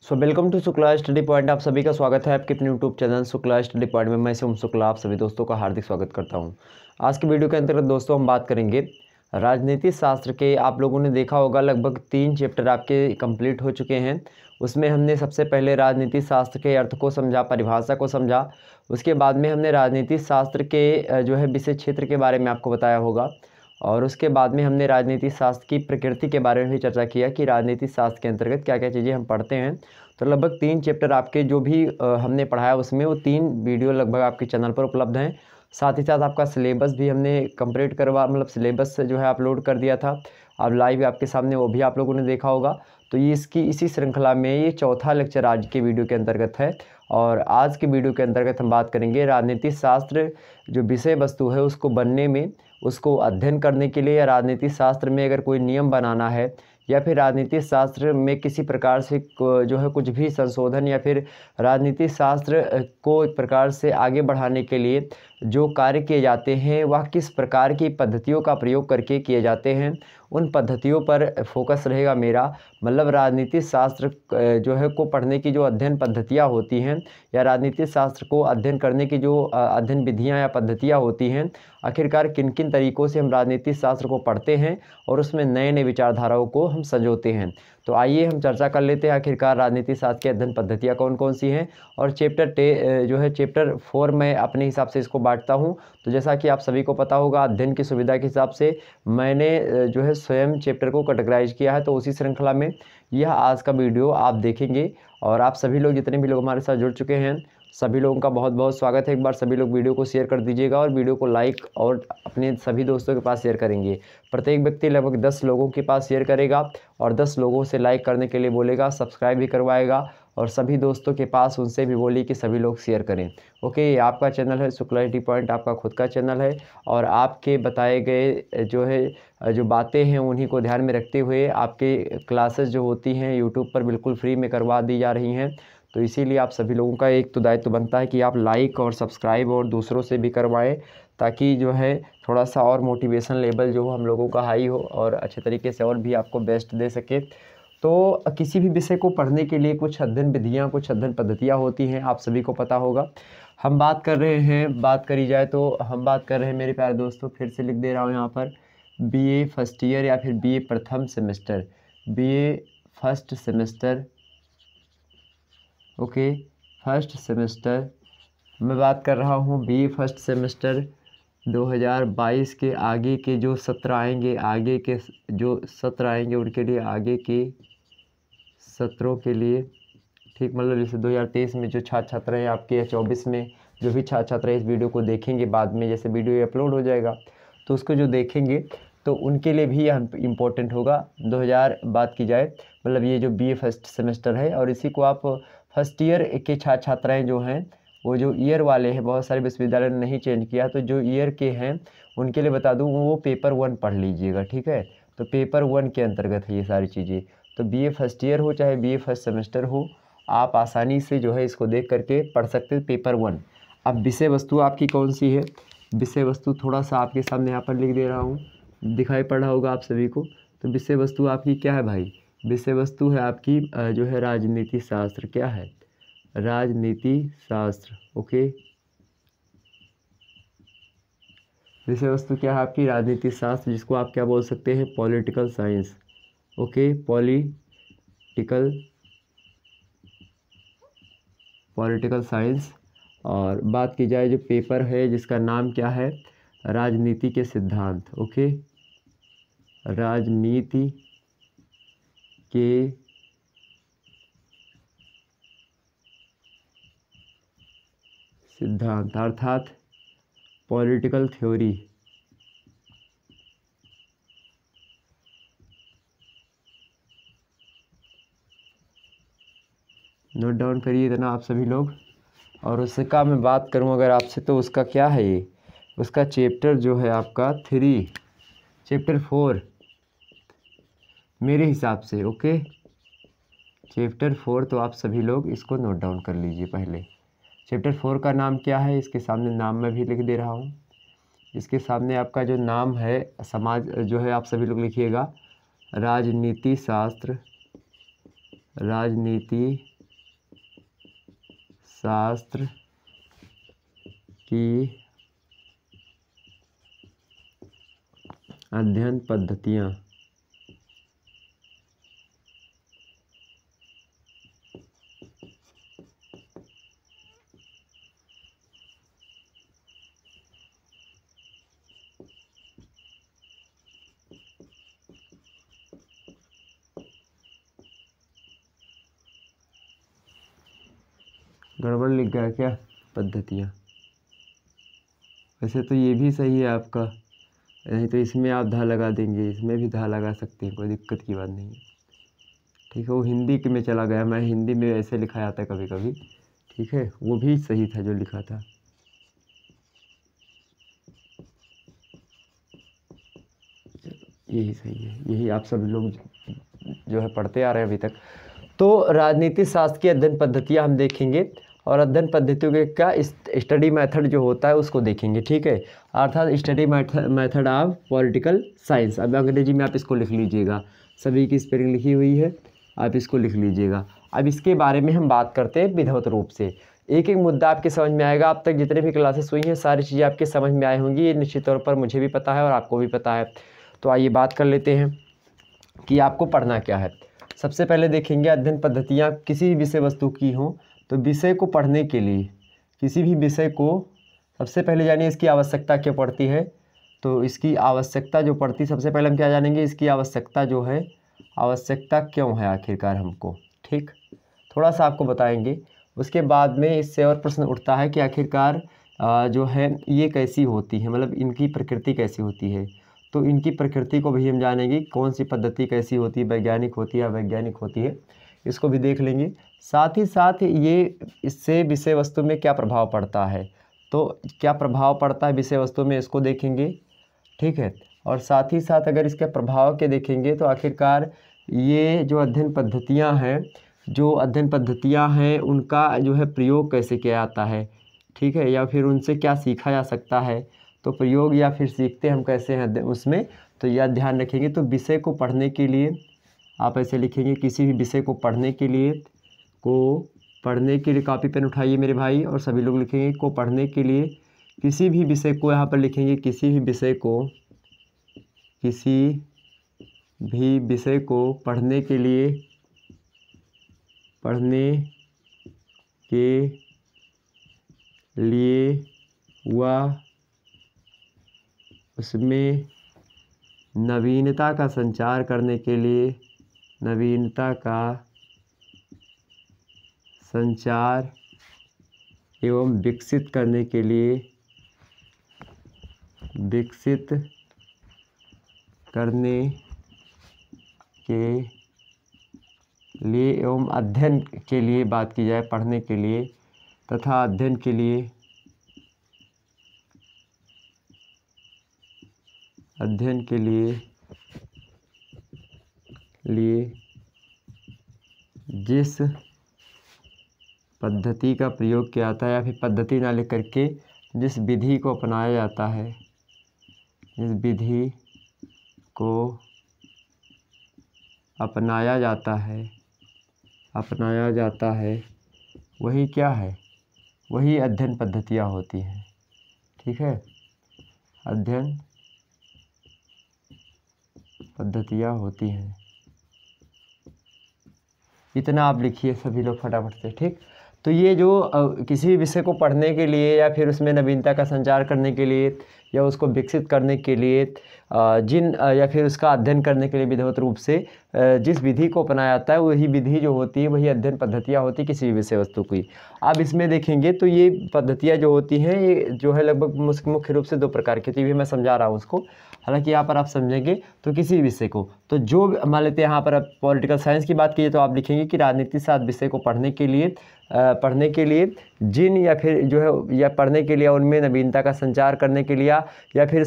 Welcome to Shukla Study Point. आप सभी का स्वागत है आपके अपने YouTube channel Shukla Study Point में। मैं से शुक्ला आप सभी दोस्तों का हार्दिक स्वागत करता हूं। आज के वीडियो के अंतर्गत दोस्तों हम बात करेंगे राजनीति शास्त्र के। आप लोगों ने देखा होगा लगभग 3 चैप्टर आपके कंप्लीट हो चुके हैं। उसमें हमने सबसे पहले राजनीति शास्त्र के अर्थ को समझा, परिभाषा को समझा। उसके बाद में हमने राजनीति शास्त्र के जो है विषय क्षेत्र के बारे में आपको बताया होगा। और उसके बाद में हमने राजनीति शास्त्र की प्रकृति के बारे में भी चर्चा किया कि राजनीति शास्त्र के अंतर्गत क्या क्या चीज़ें हम पढ़ते हैं। तो लगभग 3 चैप्टर आपके जो भी हमने पढ़ाया उसमें वो 3 वीडियो लगभग आपके चैनल पर उपलब्ध हैं। साथ ही साथ आपका सिलेबस भी हमने कंप्लीट करवा सिलेबस जो है अपलोड कर दिया था। अब लाइव आपके सामने वो भी आप लोगों ने देखा होगा। तो ये इसी श्रृंखला में ये चौथा लेक्चर आज के वीडियो के अंतर्गत है। और आज के वीडियो के अंतर्गत हम बात करेंगे राजनीति शास्त्र जो विषय वस्तु है उसको बनने में, उसको अध्ययन करने के लिए, या राजनीति शास्त्र में अगर कोई नियम बनाना है या फिर राजनीति शास्त्र में किसी प्रकार से जो है कुछ भी संशोधन या फिर राजनीति शास्त्र को एक प्रकार से आगे बढ़ाने के लिए जो कार्य किए जाते हैं वह किस प्रकार की पद्धतियों का प्रयोग करके किए जाते हैं, उन पद्धतियों पर फोकस रहेगा मेरा। मतलब राजनीति शास्त्र जो है को पढ़ने की जो अध्ययन पद्धतियाँ होती हैं या राजनीति शास्त्र को अध्ययन करने की जो अध्ययन विधियाँ या पद्धतियाँ होती हैं, आखिरकार किन किन तरीक़ों से हम राजनीति शास्त्र को पढ़ते हैं और उसमें नए नए विचारधाराओं को हम संजोते हैं। तो आइए हम चर्चा कर लेते हैं आखिरकार राजनीति शास्त्र की अध्ययन पद्धतियाँ कौन कौन सी हैं। और चैप्टर 4 मैं अपने हिसाब से इसको बांटता हूँ। तो जैसा कि आप सभी को पता होगा अध्ययन की सुविधा के हिसाब से मैंने जो है स्वयं चैप्टर को कैटेगराइज किया है। तो उसी श्रृंखला में यह आज का वीडियो आप देखेंगे। और आप सभी लोग जितने भी लोग हमारे साथ जुड़ चुके हैं सभी लोगों का बहुत बहुत स्वागत है। एक बार सभी लोग वीडियो को शेयर कर दीजिएगा और वीडियो को लाइक और अपने सभी दोस्तों के पास शेयर करेंगे। प्रत्येक व्यक्ति लगभग 10 लोगों के पास शेयर करेगा और 10 लोगों से लाइक करने के लिए बोलेगा, सब्सक्राइब भी करवाएगा और सभी दोस्तों के पास उनसे भी बोलिए कि सभी लोग शेयर करें। ओके, ये आपका चैनल है शुक्ला स्टडी पॉइंट, आपका खुद का चैनल है। और आपके बताए गए जो बातें हैं उन्हीं को ध्यान में रखते हुए आपके क्लासेस जो होती हैं यूट्यूब पर बिल्कुल फ्री में करवा दी जा रही हैं। तो इसीलिए आप सभी लोगों का एक तो दायित्व बनता है कि आप लाइक और सब्सक्राइब और दूसरों से भी करवाएं, ताकि जो है थोड़ा सा और मोटिवेशन लेवल जो हम लोगों का हाई हो और अच्छे तरीके से और भी आपको बेस्ट दे सके। तो किसी भी विषय को पढ़ने के लिए कुछ अध्ययन विधियाँ, कुछ अध्ययन पद्धतियाँ होती हैं, आप सभी को पता होगा। हम बात कर रहे हैं, बात करी जाए तो हम बात कर रहे हैं मेरे प्यारे दोस्तों, फिर से लिख दे रहा हूँ यहाँ पर, BA फर्स्ट ईयर या फिर BA प्रथम semester, BA first semester. Okay, first semester मैं बात कर रहा हूँ। BA फर्स्ट सेमेस्टर 2022 के आगे के जो सत्र आएंगे, आगे के जो सत्र आएंगे उनके लिए, आगे के सत्रों के लिए, ठीक, मतलब जैसे 2023 में जो छात्र छात्र हैं आपके या 24 में जो भी छात्र छात्र इस वीडियो को देखेंगे बाद में, जैसे वीडियो अपलोड हो जाएगा तो उसको जो देखेंगे तो उनके लिए भी यह इम्पोर्टेंट होगा। 2000 बात की जाए, मतलब ये जो BA फर्स्ट सेमेस्टर है और इसी को आप फर्स्ट ईयर के छात्र छात्राएँ जो हैं वो जो ईयर वाले हैं, बहुत सारे विश्वविद्यालय ने नहीं चेंज किया, तो जो ईयर के हैं उनके लिए बता दूँ वो पेपर 1 पढ़ लीजिएगा, ठीक है। तो पेपर 1 के अंतर्गत है ये सारी चीज़ें। तो BA फर्स्ट ईयर हो चाहे BA फर्स्ट सेमेस्टर हो, आप आसानी से जो है इसको देख करके पढ़ सकते हैं पेपर 1। अब विषय वस्तु आपकी कौन सी है, विषय वस्तु थोड़ा सा आपके सामने यहाँ पर लिख दे रहा हूँ, दिखाई पड़ रहा होगा आप सभी को। तो विषय वस्तु आपकी क्या है भाई? विषय वस्तु है आपकी जो है राजनीति शास्त्र। क्या है? राजनीति शास्त्र। ओके, विषय वस्तु क्या है आपकी? राजनीति शास्त्र, जिसको आप क्या बोल सकते हैं? Political science. Okay, political science. और बात की जाए जो पेपर है जिसका नाम क्या है? राजनीति के सिद्धांत। ओके, राजनीति के सिद्धांत अर्थात पॉलिटिकल थ्योरी। नोट डाउन करिए इतना आप सभी लोग। और उसका मैं बात करूं अगर आपसे तो उसका क्या है, ये उसका चैप्टर जो है आपका 3, चैप्टर 4 मेरे हिसाब से। ओके, चैप्टर 4, तो आप सभी लोग इसको नोट डाउन कर लीजिए पहले। चैप्टर 4 का नाम क्या है? इसके सामने नाम मैं भी लिख दे रहा हूँ। इसके सामने आपका जो नाम है समाज जो है आप सभी लोग लिखिएगा, राजनीति शास्त्र। राजनीति शास्त्र की अध्ययन पद्धतियाँ। गड़बड़ लिख गया क्या? पद्धतियाँ। वैसे तो ये भी सही है आपका, नहीं तो इसमें आप धा लगा देंगे, इसमें भी धा लगा सकते हैं, कोई दिक्कत की बात नहीं है। ठीक है, वो हिंदी के में चला गया, मैं हिंदी में ऐसे लिखा जाता है कभी कभी। ठीक है, वो भी सही था जो लिखा था। यही सही है, यही आप सब लोग जो है पढ़ते आ रहे हैं अभी तक। तो राजनीति शास्त्र की अध्ययन पद्धतियाँ हम देखेंगे, और अध्ययन पद्धतियों के क्या स्टडी मेथड जो होता है उसको देखेंगे। ठीक है, अर्थात study method of political science. अब अंग्रेजी में आप इसको लिख लीजिएगा, सभी की स्पेलिंग लिखी हुई है, आप इसको लिख लीजिएगा। अब इसके बारे में हम बात करते हैं विधिवत रूप से, एक एक मुद्दा आपके समझ में आएगा। अब तक जितने भी क्लासेस हुई हैं सारी चीज़ें आपके समझ में आई होंगी, ये निश्चित तौर पर मुझे भी पता है और आपको भी पता है। तो आइए बात कर लेते हैं कि आपको पढ़ना क्या है। सबसे पहले देखेंगे अध्ययन पद्धतियाँ किसी भी विषय वस्तु की हों तो विषय को पढ़ने के लिए, किसी भी विषय को सबसे पहले जानिए इसकी आवश्यकता क्यों पड़ती है। तो इसकी आवश्यकता जो पड़ती, सबसे पहले हम क्या जानेंगे, इसकी आवश्यकता जो है, आवश्यकता क्यों है आखिरकार हमको। ठीक, थोड़ा सा आपको बताएंगे। उसके बाद में इससे और प्रश्न उठता है कि आखिरकार जो है ये कैसी होती है, मतलब इनकी प्रकृति कैसी होती है। तो इनकी प्रकृति को भी हम जानेंगे, कौन सी पद्धति कैसी होती है, वैज्ञानिक होती है या वैज्ञानिक होती है, इसको भी देख लेंगे। साथ ही साथ ये इससे विषय वस्तु में क्या प्रभाव पड़ता है, तो क्या प्रभाव पड़ता है विषय वस्तु में, इसको देखेंगे। ठीक है, और साथ ही साथ अगर इसके प्रभाव के देखेंगे तो आखिरकार ये जो अध्ययन पद्धतियाँ हैं, उनका जो है प्रयोग कैसे किया जाता है। ठीक है, या फिर उनसे क्या सीखा जा सकता है। तो प्रयोग या फिर सीखते हम कैसे हैं उसमें, तो यह ध्यान रखेंगे। तो विषय को पढ़ने के लिए आप ऐसे लिखेंगे, किसी भी विषय को पढ़ने के लिए, कॉपी पेन उठाइए मेरे भाई, और सभी लोग लिखेंगे को पढ़ने के लिए, किसी भी विषय को यहाँ पर लिखेंगे, किसी भी विषय को पढ़ने के लिए व उसमें नवीनता का संचार करने के लिए, नवीनता का संचार एवं विकसित करने के लिए एवं अध्ययन के लिए बात की जाए, पढ़ने के लिए तथा अध्ययन के लिए जिस पद्धति का प्रयोग किया जाता है, या फिर पद्धति ना लिख करके जिस विधि को अपनाया जाता है, अपनाया जाता है, वही क्या है, वही अध्ययन पद्धतियाँ होती हैं। ठीक है, अध्ययन पद्धतियाँ होती हैं। इतना आप लिखिए सभी लोग फटाफट से। ठीक, तो ये जो किसी भी विषय को पढ़ने के लिए या फिर उसमें नवीनता का संचार करने के लिए या उसको विकसित करने के लिए या फिर उसका अध्ययन करने के लिए विधिवत रूप से जिस विधि को अपनाया जाता है, वही विधि जो होती है वही अध्ययन पद्धतियाँ होती है किसी भी विषय वस्तु की। अब इसमें देखेंगे तो ये पद्धतियाँ जो होती हैं ये जो है लगभग मुख्य रूप से दो प्रकार की, तो ये मैं समझा रहा हूँ उसको। हालांकि यहाँ पर आप समझेंगे तो किसी विषय को, तो जो मान लेते हैं यहाँ पर आप पॉलिटिकल साइंस की बात कीजिए तो आप लिखेंगे कि राजनीति शास्त्र विषय को पढ़ने के लिए जिन या फिर जो है या पढ़ने के लिए उनमें नवीनता का संचार करने के लिए या फिर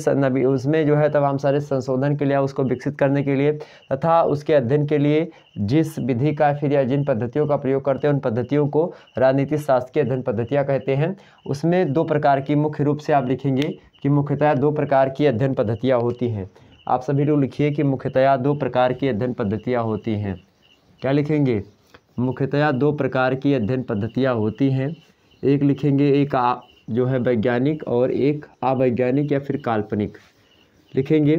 उसमें जो है तमाम सारे संशोधन के लिए उसको विकसित करने के लिए तथा उसके अध्ययन के लिए जिस विधि का फिर या जिन पद्धतियों का प्रयोग करते हैं उन पद्धतियों को राजनीति शास्त्र की अध्ययन पद्धतियाँ कहते हैं। उसमें दो प्रकार की मुख्य रूप से आप लिखेंगे कि मुख्यतः दो प्रकार की अध्ययन पद्धतियाँ होती हैं। आप सभी लोग लिखिए कि मुख्यतः दो प्रकार की अध्ययन पद्धतियाँ होती हैं। क्या लिखेंगे? मुख्यतया दो प्रकार की अध्ययन पद्धतियाँ होती हैं। एक लिखेंगे एक जो है वैज्ञानिक और एक अवैज्ञानिक या फिर काल्पनिक। लिखेंगे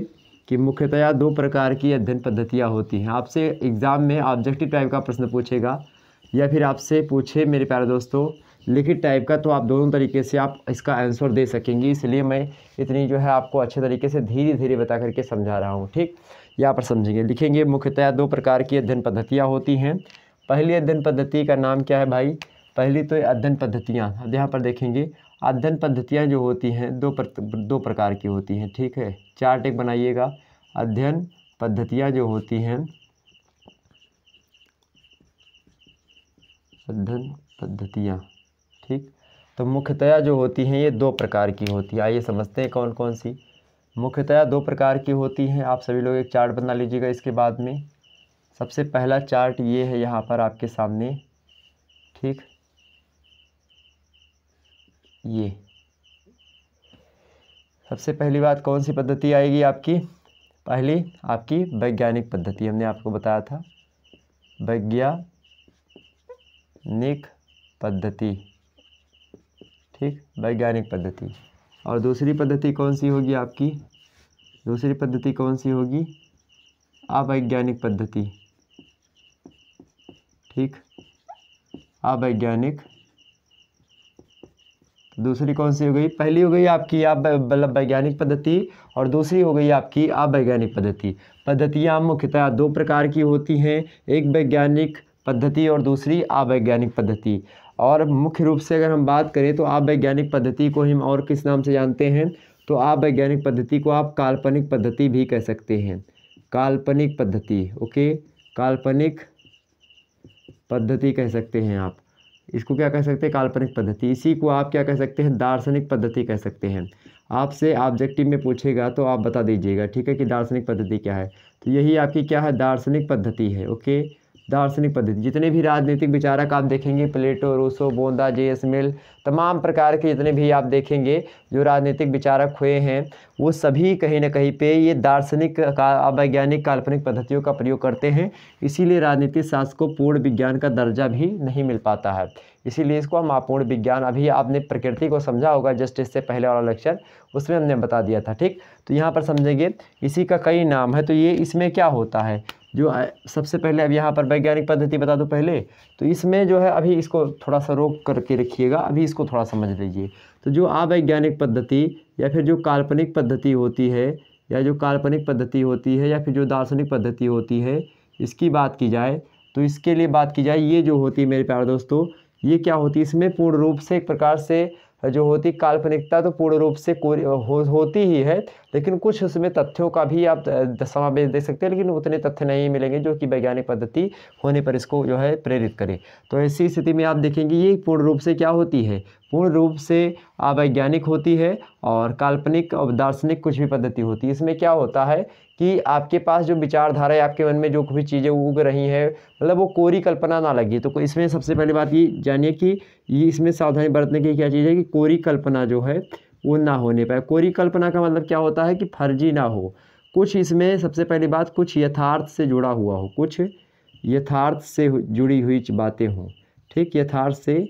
कि मुख्यतया दो प्रकार की अध्ययन पद्धतियाँ होती हैं। आपसे एग्ज़ाम में ऑब्जेक्टिव टाइप का प्रश्न पूछेगा या फिर आपसे पूछे मेरे प्यारे दोस्तों लिखित टाइप का, तो आप दोनों तरीके से आप इसका आंसर दे सकेंगे। इसलिए मैं इतनी जो है आपको अच्छे तरीके से धीरे धीरे बता करके समझा रहा हूँ। ठीक, यहाँ पर समझेंगे। लिखेंगे मुख्यतया दो प्रकार की अध्ययन पद्धतियाँ होती हैं। पहली अध्ययन पद्धति का नाम क्या है भाई? पहली तो अध्ययन पद्धतियाँ, अब यहाँ पर देखेंगे अध्ययन पद्धतियाँ जो होती हैं दो प्रकार की होती हैं। ठीक है, चार्ट एक बनाइएगा। अध्ययन पद्धतियाँ जो होती हैं, अध्ययन पद्धतियाँ, ठीक, तो मुख्यतया जो होती हैं ये दो प्रकार की होती है। आइए समझते हैं कौन कौन सी मुख्यतया दो प्रकार की होती हैं। आप सभी लोग एक चार्ट बना लीजिएगा इसके बाद में। सबसे पहला चार्ट ये है यहाँ पर आपके सामने, ठीक, ये सबसे पहली बात कौन सी पद्धति आएगी आपकी? पहली आपकी वैज्ञानिक पद्धति, हमने आपको बताया था वैज्ञानिक पद्धति, ठीक, वैज्ञानिक पद्धति। और दूसरी पद्धति कौन सी होगी आपकी? दूसरी पद्धति कौन सी होगी? अवैज्ञानिक पद्धति, ठीक, अवैज्ञानिक। दूसरी कौन सी हो गई? पहली हो गई आपकी वैज्ञानिक पद्धति और दूसरी हो गई आपकी अवैज्ञानिक पद्धति। पद्धतियाँ मुख्यतः दो प्रकार की होती हैं, एक वैज्ञानिक पद्धति और दूसरी अवैज्ञानिक पद्धति। और मुख्य रूप से अगर हम बात करें तो अवैज्ञानिक पद्धति को हम और किस नाम से जानते हैं? तो अवैज्ञानिक पद्धति को आप काल्पनिक पद्धति भी कह सकते हैं। काल्पनिक पद्धति, ओके, काल्पनिक पद्धति कह सकते हैं आप इसको। क्या कह सकते हैं? काल्पनिक पद्धति। इसी को आप क्या कह सकते हैं? दार्शनिक पद्धति कह सकते हैं। आपसे ऑब्जेक्टिव में पूछेगा तो आप बता दीजिएगा, ठीक है, कि दार्शनिक पद्धति क्या है। तो यही आपकी क्या है? दार्शनिक पद्धति है। ओके, दार्शनिक पद्धति। जितने भी राजनीतिक विचारक आप देखेंगे, प्लेटो, रूसो, बोंदा, जे.एस. मिल, तमाम प्रकार के जितने भी आप देखेंगे जो राजनीतिक विचारक हुए हैं, वो सभी कहीं ना कहीं पे ये दार्शनिक अवैज्ञानिक काल्पनिक पद्धतियों का प्रयोग करते हैं। इसीलिए राजनीतिक शास्त्र को पूर्ण विज्ञान का दर्जा भी नहीं मिल पाता है। इसीलिए इसको हम अपूर्ण विज्ञान, अभी आपने प्रकृति को समझा होगा जस्ट इससे पहले वाला लेक्चर, उसमें हमने बता दिया था। ठीक, तो यहाँ पर समझेंगे इसी का कई नाम है। तो ये इसमें क्या होता है, जो सबसे पहले अब यहाँ पर वैज्ञानिक पद्धति बता दो पहले। तो इसमें जो है अभी इसको थोड़ा सा रोक करके रखिएगा, अभी इसको थोड़ा समझ लीजिए। तो जो अवैज्ञानिक पद्धति या फिर जो काल्पनिक पद्धति होती है, या जो काल्पनिक पद्धति होती है, या फिर जो दार्शनिक पद्धति होती है, इसकी बात की जाए तो इसके लिए बात की जाए, ये जो होती है मेरे प्यारे दोस्तों, ये क्या होती है? इसमें पूर्ण रूप से एक प्रकार से जो होती काल्पनिकता तो पूर्ण रूप से होती ही है, लेकिन कुछ उसमें तथ्यों का भी आप समावेश दे सकते हैं, लेकिन उतने तथ्य नहीं मिलेंगे जो कि वैज्ञानिक पद्धति होने पर इसको जो है प्रेरित करे। तो ऐसी स्थिति में आप देखेंगे ये पूर्ण रूप से क्या होती है? पूर्ण रूप से अवैज्ञानिक होती है। और काल्पनिक और दार्शनिक कुछ भी पद्धति होती है। इसमें क्या होता है कि आपके पास जो विचारधारा है, आपके मन में जो भी चीज़ें उग रही हैं, मतलब वो कोरी कल्पना ना लगी। तो इसमें सबसे पहली बात ये जानिए कि ये इसमें सावधानी बरतने की क्या चीज़ है कि कोरी कल्पना जो है वो ना होने पाए। कोरी कल्पना का मतलब क्या होता है कि फर्जी ना हो कुछ। इसमें सबसे पहली बात कुछ यथार्थ से जुड़ा हुआ हो, कुछ यथार्थ से जुड़ी हुई बातें हों। ठीक, यथार्थ से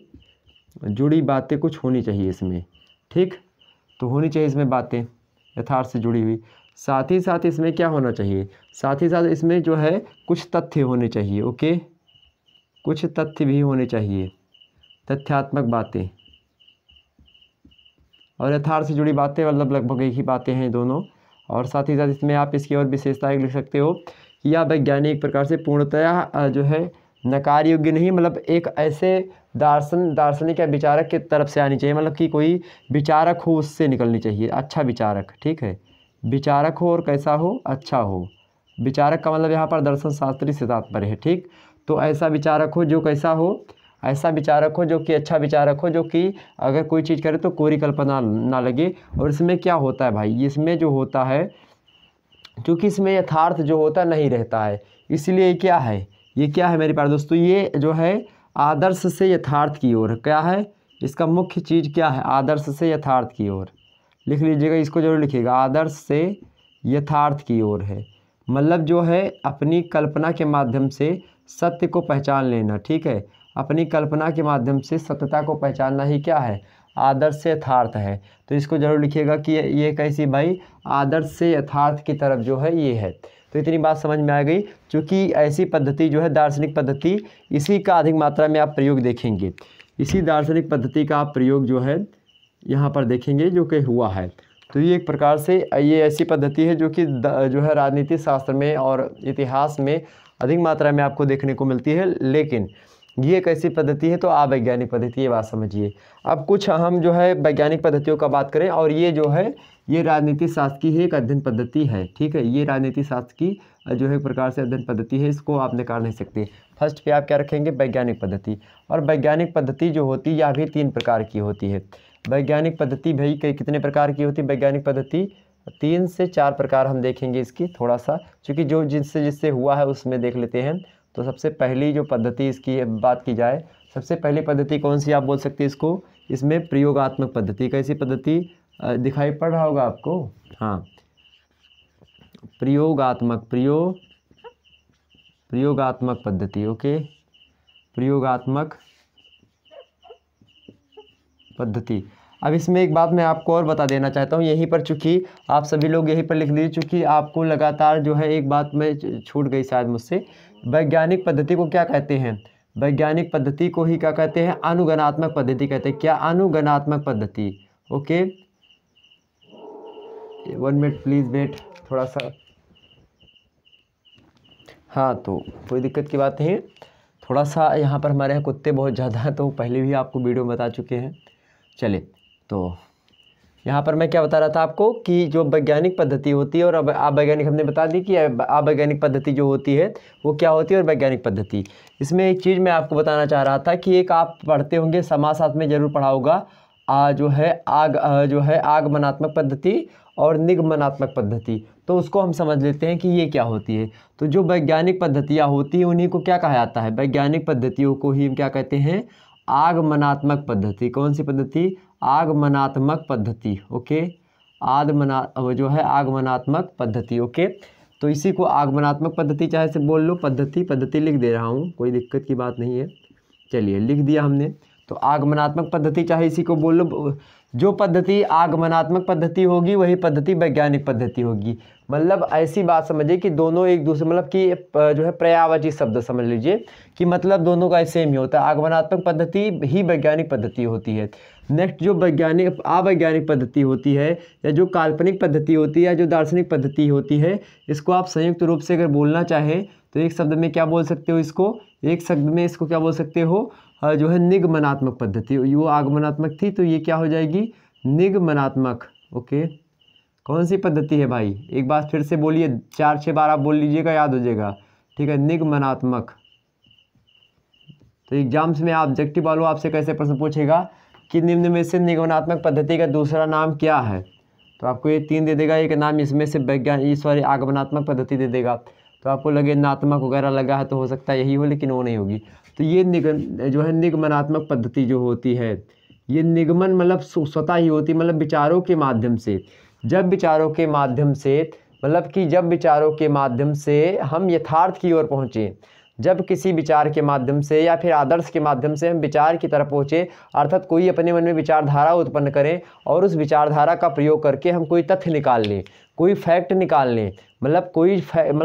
जुड़ी बातें कुछ होनी चाहिए इसमें। ठीक, तो होनी चाहिए इसमें बातें यथार्थ से जुड़ी हुई। साथ ही साथ इसमें क्या होना चाहिए? साथ ही साथ इसमें जो है कुछ तथ्य होने चाहिए। ओके, कुछ तथ्य भी होने चाहिए, तथ्यात्मक बातें और यथार्थ से जुड़ी बातें, मतलब लगभग एक ही बातें हैं दोनों। और साथ ही साथ इसमें आप इसकी और विशेषताएं लिख सकते हो कि यह वैज्ञानिक प्रकार से पूर्णतया जो है नकार योग्य नहीं, मतलब एक ऐसे दार्शनिक या विचारक की तरफ से आनी चाहिए, मतलब कि कोई विचारक हो उससे निकलनी चाहिए, अच्छा विचारक। ठीक है, विचारक हो और कैसा हो? अच्छा हो। विचारक का मतलब यहाँ पर दर्शन शास्त्री से तात्पर्य है। ठीक, तो ऐसा विचारक हो जो कैसा हो? ऐसा विचारक हो जो कि अच्छा विचारक हो, जो कि अगर कोई चीज़ करे तो कोरी कल्पना ना लगे। और इसमें क्या होता है भाई, इसमें जो होता है क्योंकि इसमें यथार्थ जो होता नहीं रहता है, इसलिए क्या है, ये क्या है मेरे प्यारे दोस्तों, ये जो है आदर्श से यथार्थ की ओर क्या है, इसका मुख्य चीज़ क्या है? आदर्श से यथार्थ की ओर। लिख लीजिएगा, इसको जरूर लिखिएगा, आदर्श से यथार्थ की ओर है। मतलब जो है अपनी कल्पना के माध्यम से सत्य को पहचान लेना, ठीक है। अपनी कल्पना के माध्यम से सत्यता को पहचानना ही क्या है, आदर्श से यथार्थ है। तो इसको जरूर लिखिएगा कि ये कैसी भाई, आदर्श से यथार्थ की तरफ जो है ये है। तो इतनी बात समझ में आ गई। क्योंकि ऐसी पद्धति जो है दार्शनिक पद्धति, इसी का अधिक मात्रा में आप प्रयोग देखेंगे। इसी दार्शनिक पद्धति का आप प्रयोग जो है यहाँ पर देखेंगे जो कि हुआ है। तो ये एक प्रकार से ये ऐसी पद्धति है जो कि जो है राजनीति शास्त्र में और इतिहास में अधिक मात्रा में आपको देखने को मिलती है। लेकिन ये एक ऐसी पद्धति है तो अवैज्ञानिक पद्धति, ये बात समझिए। अब कुछ हम जो है वैज्ञानिक पद्धतियों का बात करें, और ये जो है ये राजनीति शास्त्र की ही एक अध्ययन पद्धति है, ठीक है। ये राजनीति शास्त्र की जो है एक प्रकार से अध्ययन पद्धति है, इसको आप नकार नहीं सकते। फर्स्ट पे आप क्या रखेंगे, वैज्ञानिक पद्धति। और वैज्ञानिक पद्धति जो होती है यह भी 3 प्रकार की होती है। वैज्ञानिक पद्धति भाई कितने प्रकार की होती है वैज्ञानिक पद्धति, 3 से 4 प्रकार हम देखेंगे इसकी थोड़ा सा, क्योंकि जो जिससे हुआ है उसमें देख लेते हैं। तो सबसे पहली जो पद्धति इसकी बात की जाए, सबसे पहली पद्धति कौन सी आप बोल सकते हैं इसको, इसमें प्रयोगात्मक पद्धति। कैसी पद्धति दिखाई पड़ रहा होगा आपको, हाँ, प्रयोगात्मक प्रयोगात्मक पद्धति, ओके, प्रयोगात्मक पद्धति। अब इसमें एक बात मैं आपको और बता देना चाहता हूँ यहीं पर, चूँकि आप सभी लोग यहीं पर लिख लीजिए, चूँकि आपको लगातार जो है एक बात में छूट गई शायद मुझसे। वैज्ञानिक पद्धति को क्या कहते हैं, वैज्ञानिक पद्धति को ही क्या कहते हैं, अनुगणात्मक पद्धति कहते हैं। क्या, अनुगणात्मक पद्धति, ओके। 1 मिनट प्लीज़ वेट थोड़ा सा, हाँ, तो कोई दिक्कत की बात नहीं। थोड़ा सा यहाँ पर हमारे यहाँ कुत्ते बहुत ज़्यादा हैं, तो पहले भी आपको वीडियो में बता चुके हैं। चलिए, तो यहाँ पर मैं क्या बता रहा था आपको कि जो वैज्ञानिक पद्धति होती है और अवैज्ञानिक, हमने बता दी कि अवैज्ञानिक पद्धति जो होती है वो क्या होती है और वैज्ञानिक पद्धति। इसमें एक चीज़ मैं आपको बताना चाह रहा था कि एक आप पढ़ते होंगे, समाजशास्त्र में जरूर पढ़ा होगा, जो है आगमनात्मक पद्धति और निगमनात्मक पद्धति। तो उसको हम समझ लेते हैं कि ये क्या होती है। तो जो वैज्ञानिक पद्धतियाँ होती हैं उन्हीं को क्या कहा जाता है, वैज्ञानिक पद्धतियों को ही हम क्या कहते हैं, आगमनात्मक पद्धति। कौन सी पद्धति, आगमनात्मक पद्धति, ओके, जो है आगमनात्मक पद्धति, ओके। तो इसी को आगमनात्मक पद्धति चाहे से बोल लो, पद्धति लिख दे रहा हूँ, कोई दिक्कत की बात नहीं है। चलिए, लिख दिया हमने। तो आगमनात्मक पद्धति चाहे इसी को बोल लो। जो पद्धति आगमनात्मक पद्धति होगी वही पद्धति वैज्ञानिक पद्धति होगी। मतलब ऐसी बात समझिए कि दोनों एक दूसरे, मतलब कि जो है पर्यायवाची शब्द समझ लीजिए कि मतलब दोनों का सेम ही होता है। आगमनात्मक पद्धति ही वैज्ञानिक पद्धति होती है। नेक्स्ट जो वैज्ञानिक अवैज्ञानिक पद्धति होती है, या जो काल्पनिक पद्धति होती है, या जो दार्शनिक पद्धति होती है, इसको आप संयुक्त रूप से अगर बोलना चाहें तो एक शब्द में क्या बोल सकते हो इसको, एक शब्द में इसको क्या बोल सकते हो, जो है निगमनात्मक पद्धति। वो आगमनात्मक थी तो ये क्या हो जाएगी, निगमनात्मक, ओके। कौन सी पद्धति है भाई, एक बार फिर से बोलिए, 4-6 बार आप बोल लीजिएगा, याद हो जाएगा, ठीक है, निगमनात्मक। तो एग्जाम्स में ऑब्जेक्टिव वालों आपसे कैसे प्रश्न पूछेगा कि निम्न में से निगमनात्मक पद्धति का दूसरा नाम क्या है, तो आपको ये 3 दे देगा, एक नाम इसमें से आगमनात्मक पद्धति दे देगा। तो आपको लगे नात्मक वगैरह लगा है तो हो सकता है यही हो, लेकिन वो नहीं होगी। तो ये जो है निगमनात्मक पद्धति जो होती है, ये निगमन मतलब स्वतः ही होती, मतलब विचारों के माध्यम से। जब विचारों के माध्यम से, मतलब कि जब विचारों के माध्यम से हम यथार्थ की ओर पहुँचे, जब किसी विचार के माध्यम से या फिर आदर्श के माध्यम से हम विचार की तरफ पहुँचे, अर्थात कोई अपने मन में विचारधारा उत्पन्न करें और उस विचारधारा का प्रयोग करके हम कोई तथ्य निकाल लें, कोई फैक्ट निकाल लें, मतलब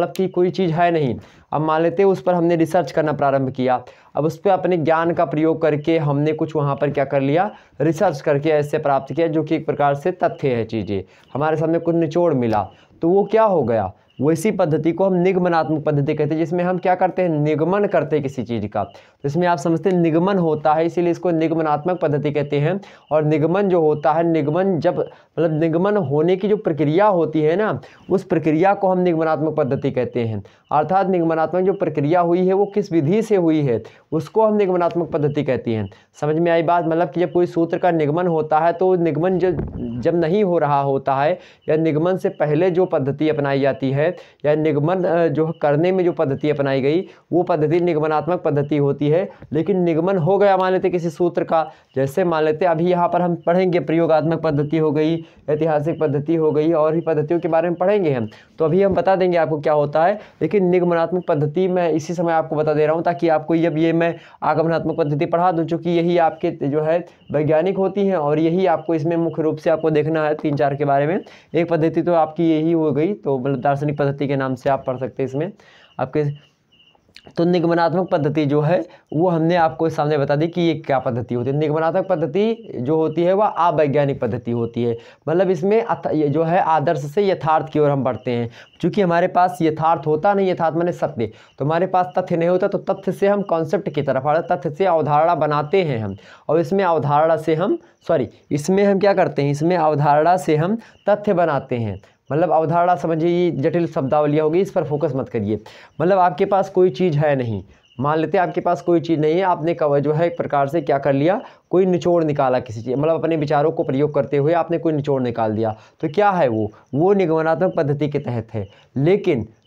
कि कोई चीज़ है नहीं, अब मान लेते हैं उस पर हमने रिसर्च करना प्रारंभ किया, अब उस पर अपने ज्ञान का प्रयोग करके हमने कुछ वहाँ पर क्या कर लिया, रिसर्च करके ऐसे प्राप्त किया जो कि एक प्रकार से तथ्य है, चीज़ें हमारे सामने कुछ निचोड़ मिला, तो वो क्या हो गया, वैसी पद्धति को हम निगमनात्मक पद्धति कहते हैं, जिसमें हम क्या करते हैं, निगमन करते हैं किसी चीज़ का। तो इसमें आप समझते हैं निगमन होता है, इसीलिए इसको निगमनात्मक पद्धति कहते हैं। और निगमन जो होता है, निगमन जब मतलब निगमन होने की जो प्रक्रिया होती है ना, उस प्रक्रिया को हम निगमनात्मक पद्धति कहते हैं। अर्थात निगमनात्मक जो प्रक्रिया हुई है वो किस विधि से हुई है, उसको हम निगमनात्मक पद्धति कहती हैं। समझ में आई बात, मतलब कि जब कोई सूत्र का निगमन होता है तो निगमन जब नहीं हो रहा होता है, या निगमन से पहले जो पद्धति अपनाई जाती है, या निगमन जो करने में जो पद्धति अपनाई गई वो पद्धति निगमनात्मक पद्धति होती है। लेकिन निगमन हो गया मान लेते किसी सूत्र का, जैसे मान लेते अभी यहाँ पर हम पढ़ेंगे प्रयोगात्मक पद्धति हो गई, ऐतिहासिक पद्धति हो गई, और भी पद्धतियों के बारे में पढ़ेंगे हम, तो अभी हम बता देंगे आपको क्या होता है। लेकिन जबकि निगमनात्मक पद्धति मैं इसी समय आपको बता दे रहा हूँ ताकि आपको जब ये मैं आगमनात्मक पद्धति पढ़ा दूँ, चूँकि यही आपके जो है वैज्ञानिक होती हैं और यही आपको इसमें मुख्य रूप से आपको देखना है 3-4 के बारे में। एक पद्धति तो आपकी यही हो गई, तो मतलब दार्शनिक पद्धति के नाम से आप पढ़ सकते हैं इसमें आपके। तो निगमनात्मक पद्धति जो है वो हमने आपको सामने बता दी कि ये क्या पद्धति होती है। निगमनात्मक पद्धति जो होती है वह अवैज्ञानिक पद्धति होती है, मतलब इसमें जो है आदर्श से यथार्थ की ओर हम बढ़ते हैं। क्योंकि हमारे पास यथार्थ होता नहीं, यथार्थ माने सत्य, तो हमारे पास तथ्य नहीं होता, तो तथ्य से हम कॉन्सेप्ट की तरफ, तथ्य से अवधारणा बनाते हैं हम, और इसमें अवधारणा से हम इसमें हम क्या करते हैं, इसमें अवधारणा से हम तथ्य बनाते हैं। मतलब अवधारणा समझिए, ये जटिल शब्दावलियाँ होगी, इस पर फोकस मत करिए। मतलब आपके पास कोई चीज़ है नहीं, मान लेते हैं आपके पास कोई चीज़ नहीं है, आपने जो है एक प्रकार से क्या कर लिया, कोई निचोड़ निकाला किसी चीज़, मतलब अपने विचारों को प्रयोग करते हुए आपने कोई निचोड़ निकाल दिया, तो क्या है वो निगमनात्मक पद्धति के तहत है।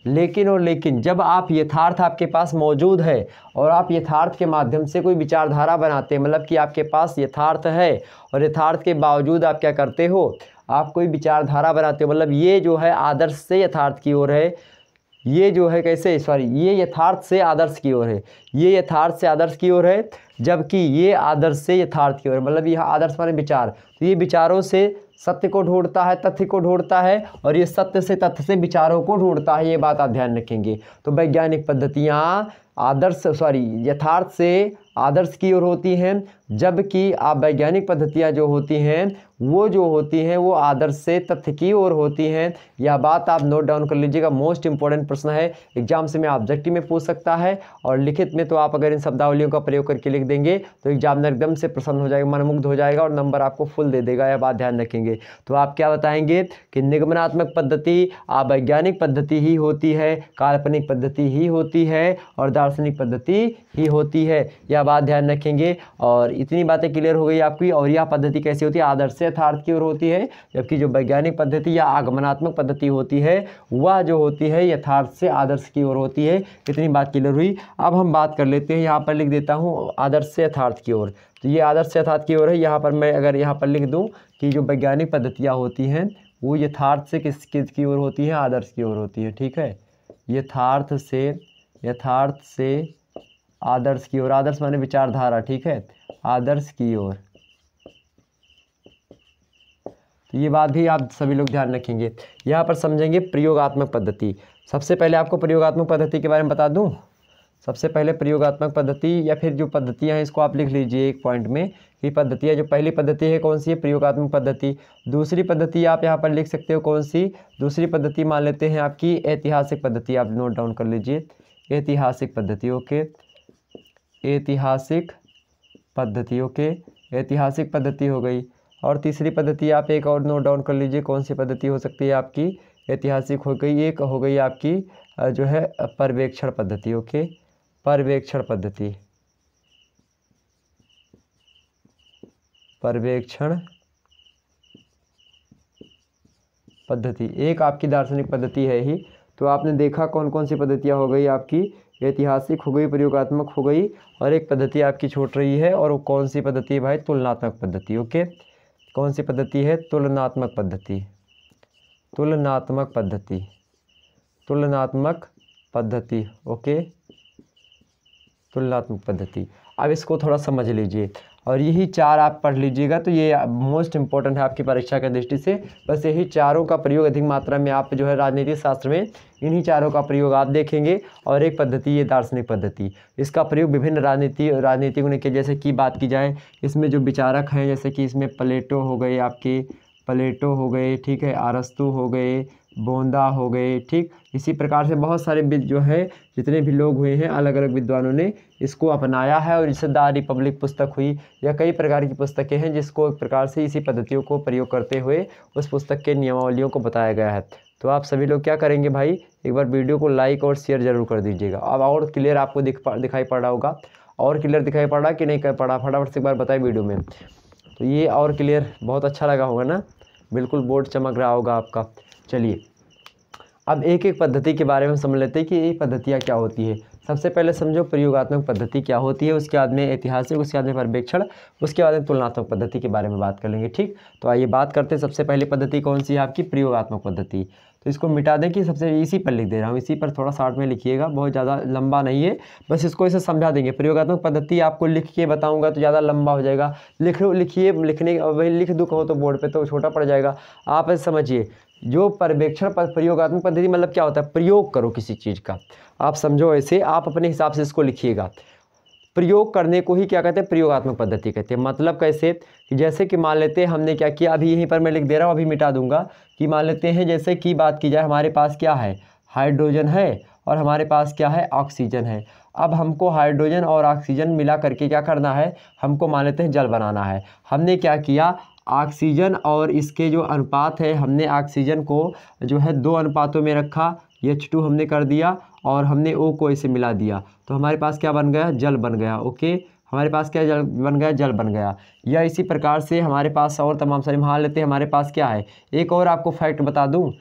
लेकिन जब आप यथार्थ आपके पास मौजूद है और आप यथार्थ के माध्यम से कोई विचारधारा बनाते हैं, मतलब कि आपके पास यथार्थ है और यथार्थ के बावजूद आप क्या करते हो, आप कोई विचारधारा बनाते हो, मतलब ये जो है आदर्श से यथार्थ की ओर है, ये जो है कैसे ये यथार्थ से आदर्श की ओर है, ये यथार्थ से आदर्श की ओर है, जबकि ये आदर्श से यथार्थ की ओर, मतलब यह आदर्श माने विचार, तो ये विचारों से सत्य को ढूंढता है, तथ्य को ढूंढता है, और ये सत्य से तथ्य से विचारों को ढूंढता है। ये बात आप ध्यान रखेंगे। तो वैज्ञानिक पद्धतियाँ यथार्थ से आदर्श की ओर होती हैं, जबकि अवैज्ञानिक पद्धतियाँ जो होती हैं वो आदर्श से तथ्य की ओर होती हैं। यह बात आप नोट डाउन कर लीजिएगा, मोस्ट इंपॉर्टेंट प्रश्न है, एग्जाम से में ऑब्जेक्टिव में पूछ सकता है, और लिखित में तो आप अगर इन शब्दावलियों का प्रयोग करके लिख देंगे तो एग्जामिनर एकदम से प्रसन्न हो जाएगा, मनमुग्ध हो जाएगा और नंबर आपको फुल दे देगा। यह बात ध्यान रखेंगे। तो आप क्या बताएंगे कि निगमनात्मक पद्धति अवैज्ञानिक पद्धति ही होती है, काल्पनिक पद्धति ही होती है और दार्शनिक पद्धति ही होती है। यह बात ध्यान रखेंगे। और इतनी बातें क्लियर हो गई आपकी। और यह पद्धति कैसी होती है, आदर्श से यथार्थ की ओर होती है, जबकि जो वैज्ञानिक पद्धति या आगमनात्मक पद्धति होती है वह जो होती है यथार्थ से आदर्श की ओर होती है। इतनी बात क्लियर हुई। अब हम बात कर लेते हैं, यहाँ पर लिख देता हूँ आदर्श से यथार्थ की ओर। तो ये आदर्श से यथार्थ की ओर है। यहाँ पर मैं अगर यहाँ पर लिख दूँ कि जो वैज्ञानिक पद्धतियाँ होती हैं वो यथार्थ से किसकी ओर होती है, आदर्श की ओर होती है। ठीक है, यथार्थ से आदर्श की ओर, आदर्श माने विचारधारा। ठीक है, आदर्श की ओर। तो ये बात भी आप सभी लोग ध्यान रखेंगे। यहाँ पर समझेंगे प्रयोगात्मक पद्धति। सबसे पहले आपको प्रयोगात्मक पद्धति के बारे में बता दूं। सबसे पहले प्रयोगात्मक पद्धति या फिर जो पद्धतियाँ हैं इसको आप लिख लीजिए एक पॉइंट में कि पद्धतियाँ, जो पहली पद्धति है कौन सी है, प्रयोगात्मक पद्धति। दूसरी पद्धति आप यहाँ पर लिख सकते हो कौन सी, दूसरी पद्धति मान लेते हैं आपकी ऐतिहासिक पद्धति। आप नोट डाउन कर लीजिए, ऐतिहासिक पद्धति। ओके, ऐतिहासिक पद्धति। ओके, ऐतिहासिक पद्धति हो गई। और तीसरी पद्धति आप एक और नोट डाउन कर लीजिए, कौन सी पद्धति हो सकती है आपकी, ऐतिहासिक हो गई। एक हो गई आपकी जो है पर्यवेक्षण पद्धति। ओके, पर्यवेक्षण पद्धति, पर्यवेक्षण पद्धति एक आपकी दार्शनिक पद्धति है ही। तो आपने देखा कौन कौन सी पद्धतियाँ हो गई आपकी, ऐतिहासिक हो गई, प्रयोगात्मक हो गई, और एक पद्धति आपकी छूट रही है, और वो कौन सी पद्धति है भाई, तुलनात्मक पद्धति। ओके, कौन सी पद्धति है, तुलनात्मक पद्धति। तुलनात्मक पद्धति, तुलनात्मक पद्धति। ओके, तुलनात्मक पद्धति। अब इसको थोड़ा समझ लीजिए और यही चार आप पढ़ लीजिएगा, तो ये मोस्ट इंपॉर्टेंट है आपकी परीक्षा की दृष्टि से। बस यही चारों का प्रयोग अधिक मात्रा में आप जो है राजनीति शास्त्र में इन्हीं चारों का प्रयोग आप देखेंगे। और एक पद्धति ये दार्शनिक पद्धति, इसका प्रयोग विभिन्न राजनीतिकों ने किया। जैसे कि बात की जाए इसमें जो विचारक हैं, जैसे कि इसमें प्लेटो हो गए आपके, प्लेटो हो गए, ठीक है, अरस्तु हो गए, बोंदा हो गए, ठीक। इसी प्रकार से बहुत सारे जो है जितने भी लोग हुए हैं, अलग अलग विद्वानों ने इसको अपनाया है। और इससे द रिपब्लिक पुस्तक हुई, या कई प्रकार की पुस्तकें हैं जिसको एक प्रकार से इसी पद्धतियों को प्रयोग करते हुए उस पुस्तक के नियमावलियों को बताया गया है। तो आप सभी लोग क्या करेंगे भाई, एक बार वीडियो को लाइक और शेयर ज़रूर कर दीजिएगा। अब और क्लियर आपको दिखाई पड़ रहा होगा, और क्लियर दिखाई पड़ रहा कि नहीं कर पड़ा, फटाफट से एक बार बताएं वीडियो में। तो ये और क्लियर बहुत अच्छा लगा होगा ना, बिल्कुल बोर्ड चमक रहा होगा आपका। चलिए अब एक एक पद्धति के बारे में समझ लेते हैं कि ये पद्धतियाँ क्या होती है। सबसे पहले समझो प्रयोगात्मक पद्धति क्या होती है, उसके बाद में ऐतिहासिक, उसके बाद में पर्यवेक्षण, उसके बाद में तुलनात्मक पद्धति के बारे में बात कर लेंगे। ठीक, तो आइए बात करते हैं। सबसे पहली पद्धति कौन सी है आपकी, प्रयोगात्मक पद्धति। तो इसको मिटा दें कि सबसे इसी पर लिख दे रहा हूँ, इसी पर थोड़ा शॉर्ट में लिखिएगा, बहुत ज़्यादा लंबा नहीं है, बस इसको इसे समझा देंगे। प्रयोगात्मक पद्धति आपको लिख के बताऊँगा तो ज़्यादा लंबा हो जाएगा, लिखिए, लिखने वही लिख दूँ कहो तो बोर्ड पर तो छोटा पड़ जाएगा। आप ऐसे समझिए, जो पर्यवेक्षण प्रयोगात्मक पद्धति मतलब क्या होता है, प्रयोग करो किसी चीज़ का, आप समझो ऐसे, आप अपने हिसाब से इसको लिखिएगा। प्रयोग करने को ही क्या कहते हैं, प्रयोगात्मक पद्धति कहते हैं। मतलब कैसे कि जैसे कि मान लेते हैं हमने क्या किया, अभी यहीं पर मैं लिख दे रहा हूँ, अभी मिटा दूंगा, कि मान लेते हैं जैसे कि बात की जाए, हमारे पास क्या है, हाइड्रोजन है और हमारे पास क्या है, ऑक्सीजन है। अब हमको हाइड्रोजन और ऑक्सीजन मिला करके क्या करना है, हमको मान लेते हैं जल बनाना है। हमने क्या किया, ऑक्सीजन और इसके जो अनुपात है, हमने ऑक्सीजन को जो है 2 अनुपातों में रखा, H2 हमने कर दिया और हमने O को इसे मिला दिया, तो हमारे पास क्या बन गया, जल बन गया। ओके, हमारे पास क्या जल बन गया, जल बन गया। या इसी प्रकार से हमारे पास और तमाम सारे मान लेते हैं, हमारे पास क्या है, एक और आपको फैक्ट बता दूं,